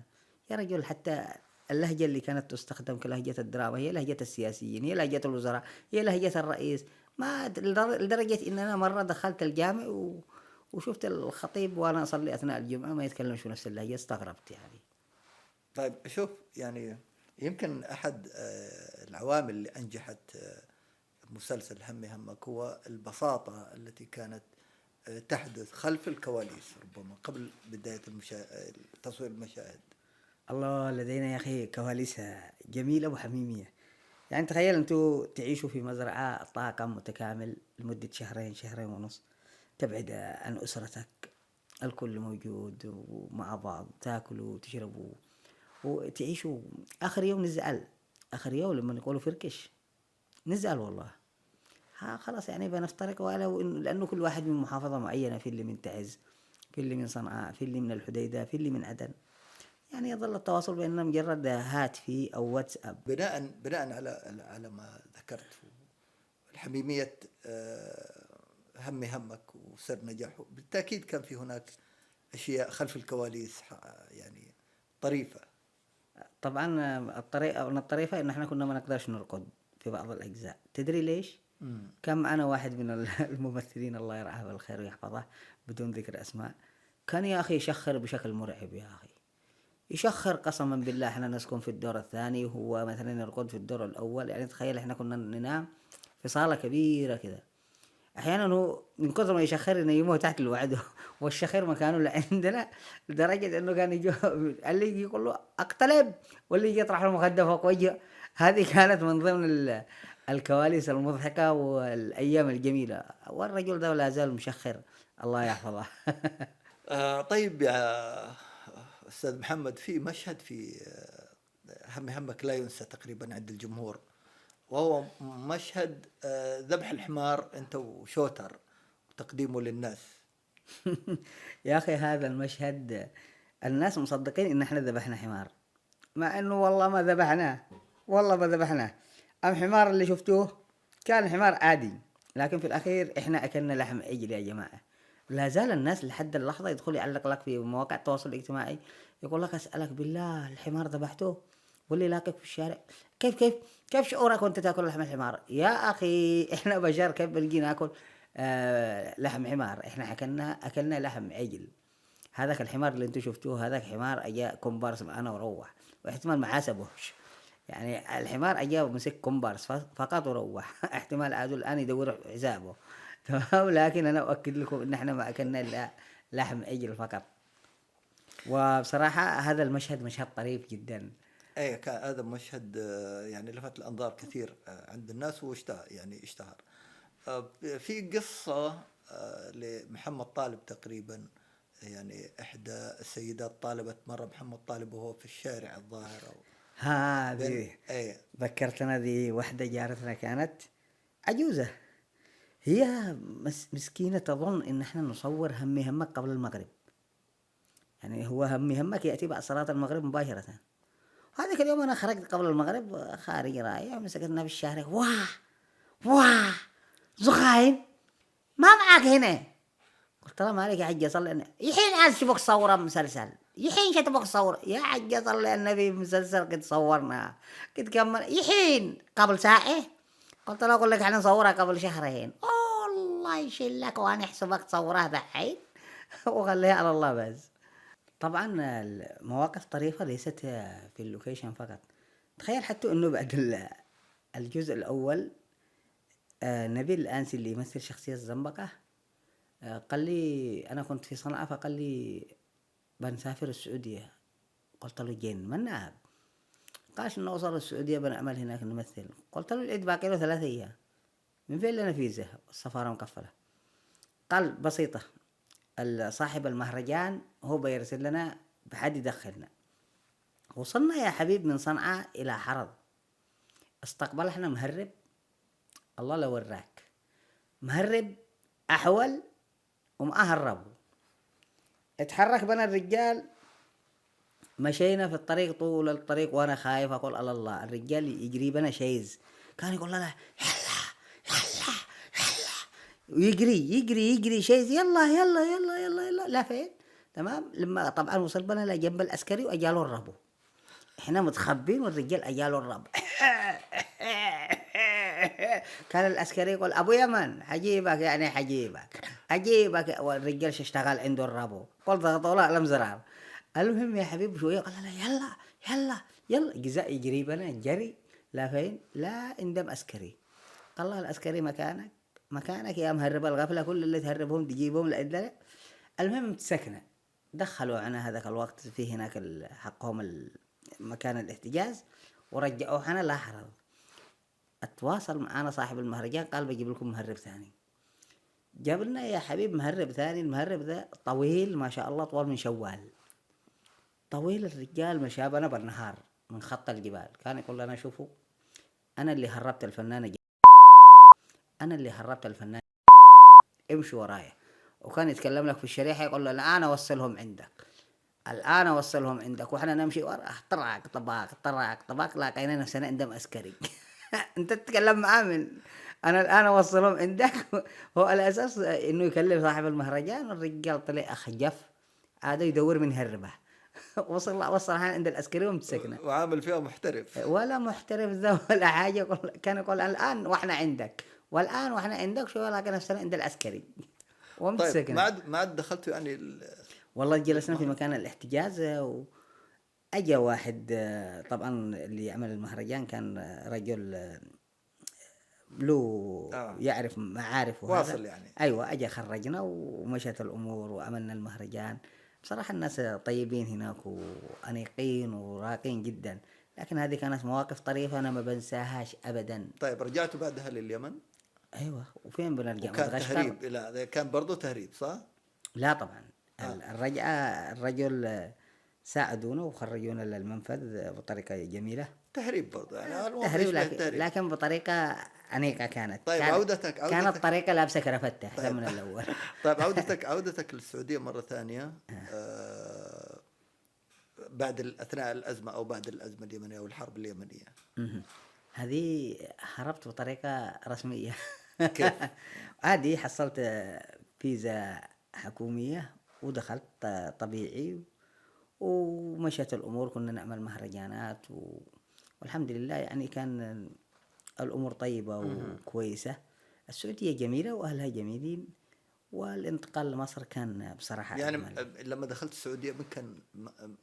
يا رجل حتى اللهجة اللي كانت تستخدم كلهجة الدراما هي لهجة السياسيين، هي لهجة الوزراء، هي لهجة الرئيس. ما لدرجة إن أنا مرة دخلت الجامع وشفت الخطيب وأنا أصلي أثناء الجمعة ما يتكلمش في نفس اللهجة، استغربت يعني. طيب شوف، يعني يمكن أحد العوامل اللي أنجحت مسلسل همي همك هو البساطة التي كانت تحدث خلف الكواليس ربما قبل بداية تصوير المشاهد. الله، لدينا يا أخي كواليس جميلة وحميمية. يعني تخيل أنتوا تعيشوا في مزرعة طاقم متكامل لمدة شهرين ونص، تبعد عن أسرتك، الكل موجود ومع بعض، تاكلوا وتشربوا وتعيشوا. آخر يوم نزعل، آخر يوم لما نقولوا فركش نزعل والله. خلاص يعني بنفترق، لأنه كل واحد من محافظة معينة، في اللي من تعز، في اللي من صنعاء، في اللي من الحديدة، في اللي من عدن. يعني يظل التواصل بيننا مجرد هاتفي أو واتساب. بناء على ما ذكرت الحميمية همي همك وسر نجاحه، بالتأكيد كان في هناك أشياء خلف الكواليس يعني طريفة. طبعا الطريفة إن احنا كنا ما نقدرش نرقد في بعض الأجزاء. تدري ليش؟ كان معنا واحد من الممثلين الله يرعاه بالخير ويحفظه بدون ذكر أسماء، كان يا أخي يشخر بشكل مرعب يا أخي، يشخر قسما بالله. احنا نسكن في الدور الثاني وهو مثلا يرقد في الدور الأول. يعني تخيل احنا كنا ننام في صالة كبيرة كده، احيانا هو من كثر ما يشخر ينيموه تحت لوحده والشخير مكانه لعندنا، لدرجه انه كان يجي اللي يجي يقول له اقتلب، واللي يجي يطرح له مخده فوق وجهه. هذه كانت من ضمن الكواليس المضحكه والايام الجميله، والرجل ده لا زال مشخر الله يحفظه. طيب يا أستاذ محمد، في مشهد في همي همك لا ينسى تقريبا عند الجمهور، وهو مشهد ذبح الحمار أنت وشوتر وتقديمه للناس. يا أخي هذا المشهد الناس مصدقين إن احنا ذبحنا حمار، مع إنه والله ما ذبحناه، والله ما ذبحناه. الحمار اللي شفتوه كان حمار عادي، لكن في الأخير إحنا أكلنا لحم عجل يا جماعة. لا زال الناس لحد اللحظة يدخل يعلق لك في مواقع التواصل الاجتماعي، يقول لك أسألك بالله الحمار ذبحته واللي لاقيك في الشارع، كيف شعورك وانت تاكل لحم الحمار؟ يا اخي احنا بشر، كيف بنجي ناكل لحم حمار؟ احنا اكلنا لحم عجل. هذاك الحمار اللي انتم شفتوه هذاك حمار اجا كومبارس معنا وروح، واحتمال ما حاسبوش. يعني الحمار اجا مسك كومبارس فقط وروح. احتمال عادوا الان يدور حسابه. تمام، لكن انا اؤكد لكم ان احنا ما اكلنا الا لحم عجل فقط. وبصراحة هذا المشهد مشهد طريف جدا. اي كان هذا مشهد يعني لفت الانظار كثير عند الناس واشتهر، يعني اشتهر. في قصة لمحمد طالب تقريبا، يعني إحدى السيدات طالبت مرة محمد طالب وهو في الشارع الظاهر أو هذه أي. ذكرتنا ذي واحدة جارتنا كانت عجوزة، هي مسكينة تظن إن إحنا نصور همي همك قبل المغرب، يعني هو همي همك يأتي بعد صلاة المغرب مباشرة. هذاك اليوم أنا خرجت قبل المغرب خارج رايح مسكتنا في الشارع، واه واه زخاين ما معك هنا. قلت لها مالك يا حجة صلي النبي، يحين عاد تبغى صورة مسلسل، يحين شو تبغى صور يا حجة صلي النبي، مسلسل قد صورنا قد كمل يحين قبل ساعة. قلت له أقول لك احنا نصورها قبل شهرين. الله يشلك وانا احسبك تصورها دحين وخليها على الله بس. طبعا المواقف طريفة ليست في اللوكيشن فقط. تخيل حتى انه بعد الجزء الاول نبيل الانسي اللي يمثل شخصية الزنبقة قال لي انا كنت في صنعاء، فقال لي بنسافر السعودية. قلت له جين من ناب؟ قالش انه وصل السعودية بنعمل هناك نمثل. قلت له العيد باقي له 3 أيام، من فين لنا فيزا؟ السفارة مقفلة. قال بسيطة، صاحب المهرجان هو بيرسل لنا بحد يدخلنا. وصلنا يا حبيب من صنعاء إلى حرض، استقبلنا مهرب الله لو وراك، مهرب أحول ومعاه الربو. اتحرك بنا الرجال، مشينا في الطريق طول الطريق وأنا خايف أقول على الله. الرجال يجري بنا شيز، كان يقول لنا يلا يلا يلا، ويجري يجري يجري شيز يلا يلا يلا يلا يلا، لا فين تمام. لما طبعا وصل بنا لجنب العسكري وأجاله الربو، احنا متخبين والرجال أجاله الربو. كان العسكري يقول ابو يمن حجيبك، يعني حجيبك اجيبك، والرجال اشتغل عنده الربو. قلت ضغطوا له قلم زرار. المهم يا حبيبي شويه قال لا يلا يلا يلا، جزاء يجري بنا جري لا فين لا عندهم عسكري. قال الله العسكري مكانك مكانك يا مهرب الغفله، كل اللي تهربهم تجيبهم لعندنا. المهم تسكنا، دخلوا عنا هذاك الوقت في هناك حقهم مكان الاحتجاز ورجعونا لا حرض. اتواصل معانا صاحب المهرجان قال بجيب لكم مهرب ثاني. جاب لنا يا حبيب مهرب ثاني. المهرب ذا طويل ما شاء الله، طول من شوال، طويل الرجال مشابنا بالنهار من خط الجبال. كان يقول لنا شوفوا انا اللي هربت الفنانة انا اللي هربت الفنان، امشوا ورايا. وكان يتكلم لك في الشريحة يقول له الآن أوصلهم عندك، الآن أوصلهم عندك، وإحنا نمشي وراه طراق طباق طراق طباق، لقينا نفسنا عندهم عسكري. أنت تتكلم معاه من أنا الآن أوصلهم عندك. هو على أساس إنه يكلم صاحب المهرجان. الرجال طلع أخجف، عاد يدور من هربه. وصل عند العسكري ومتسكنه، وعامل فيها محترف ولا محترف ذا ولا حاجة. كان يقول الآن وإحنا عندك، والآن وإحنا عندك شوية، لكن نفسنا عند العسكري طيب ومتسكنه. ما عاد دخلتوا يعني والله جلسنا في مكان الاحتجاز، وأجا واحد طبعا اللي يعمل المهرجان كان رجل له يعرف معارف وهذا واصل يعني. أيوة، أجا خرجنا ومشت الأمور وعملنا المهرجان. بصراحة الناس طيبين هناك وأنيقين وراقين جدا، لكن هذه كانت مواقف طريفة أنا ما بنساهاش أبدا. طيب رجعتوا بعدها لليمن؟ أيوة، وفين بنرجع؟ وكان مدغشقر. تهريب، لا كان برضو تهريب صح؟ لا طبعا الرجعة الرجل ساعدونا وخرجونا للمنفذ بطريقة جميلة. تهريب برضو يعني تهريب لكن بطريقة أنيقة كانت. طيب عودتك كانت طريقة لابسة كرفتة أحسن طيب. من الأول. طيب عودتك للسعودية مرة ثانية بعد أثناء الأزمة أو بعد الأزمة اليمنية أو الحرب اليمنية. هذه هربت بطريقة رسمية. كيف؟ عادي حصلت فيزا حكومية ودخلت طبيعي ومشت الأمور. كنا نعمل مهرجانات والحمد لله يعني كان الأمور طيبة وكويسة. السعودية جميلة وأهلها جميلين، والانتقال لمصر كان بصراحة يعني أجمل. لما دخلت السعودية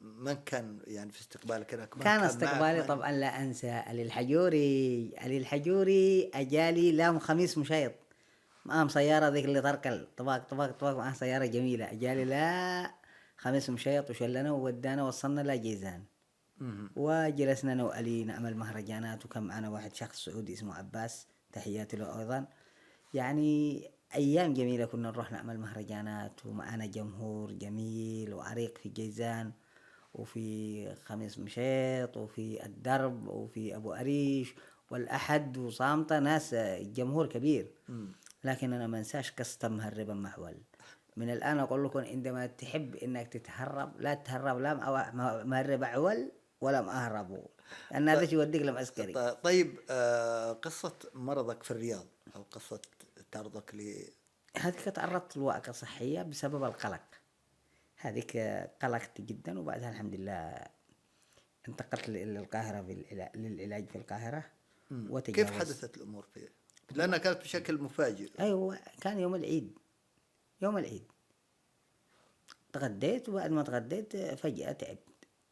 من كان يعني في استقبالك هناك؟ كان استقبالي طبعا لا أنسى علي الحجوري أجالي لام خميس مشيط معهم سيارة ذيك اللي تركل طباق معها سيارة جميلة. أجالي لا خميس مشيط وشلنا وودانا وصلنا لجيزان. وجلسنا أنا وألي نعمل مهرجانات، وكان معنا واحد شخص سعودي اسمه عباس، تحياتي له أيضا. يعني أيام جميلة كنا نروح نعمل مهرجانات ومعانا جمهور جميل وعريق في جيزان وفي خميس مشيط وفي الدرب وفي أبو أريش والأحد وصامتة، ناس جمهور كبير. لكن أنا ما انساش قصة مهربا محول. من الآن أقول لكم عندما تحب إنك تتهرب لا تتهرب لا مهرب عول ولا مأهرب، لأن هذا شيء يوديك لمعسكري. طيب، قصة مرضك في الرياض أو قصة تعرضك هذيك تعرضت لوعكة صحية بسبب القلق. هذيك قلقت جدا، وبعدها الحمد لله انتقلت للقاهرة للعلاج في القاهرة كيف وتجاوزت. حدثت الأمور فيه؟ لأنها كانت بشكل مفاجئ. أيوة، كان يوم العيد. يوم العيد تغديت، وبعد ما تغديت فجأة تعبت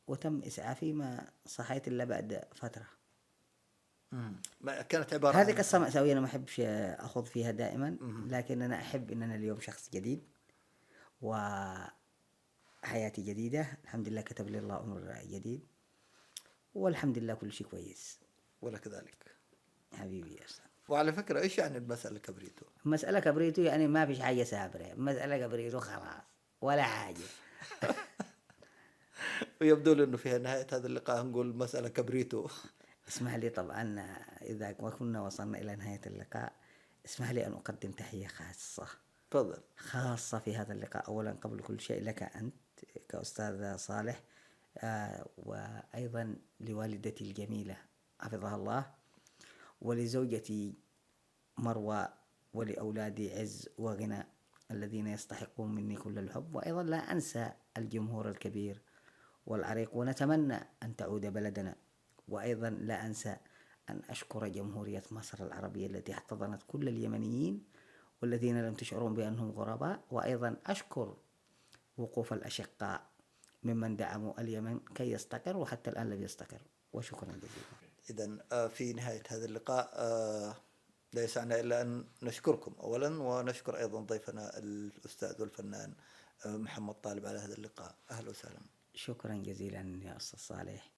وتم إسعافي، ما صحيت إلا بعد فترة. كانت عبارة هذه عن قصة مأساوية، أنا ما أحبش أخوض فيها دائما، لكن أنا أحب أن أنا اليوم شخص جديد وحياتي جديدة. الحمد لله كتب لي الله أمر جديد، والحمد لله كل شيء كويس. ولا كذلك حبيبي يا أستاذ. وعلى فكرة إيش يعني المسألة كبريتو؟ مسألة كبريتو يعني ما فيش حاجة سابرة، مسألة كبريتو خلاص ولا حاجة. ويبدو لي أنه في نهاية هذا اللقاء نقول مسألة كبريتو. اسمح لي طبعا، إذا كنا وصلنا إلى نهاية اللقاء، اسمح لي أن أقدم تحية خاصة تفضل. خاصة في هذا اللقاء. أولا قبل كل شيء لك أنت كأستاذ صالح، وأيضا لوالدتي الجميلة حفظها الله، ولزوجتي مروى، ولأولادي عز وغنى الذين يستحقون مني كل الحب. وأيضا لا أنسى الجمهور الكبير والعريق، ونتمنى أن تعود بلدنا. وأيضا لا أنسى أن أشكر جمهورية مصر العربية التي احتضنت كل اليمنيين والذين لم تشعرون بأنهم غرباء. وأيضا أشكر وقوف الأشقاء ممن دعموا اليمن كي يستقر، وحتى الآن لم يستقر. وشكرا جزيلا. إذن في نهاية هذا اللقاء لا يسعنا إلا أن نشكركم أولا، ونشكر أيضا ضيفنا الأستاذ والفنان محمد طالب على هذا اللقاء. أهلا وسهلا. شكرا جزيلا يا أستاذ صالح.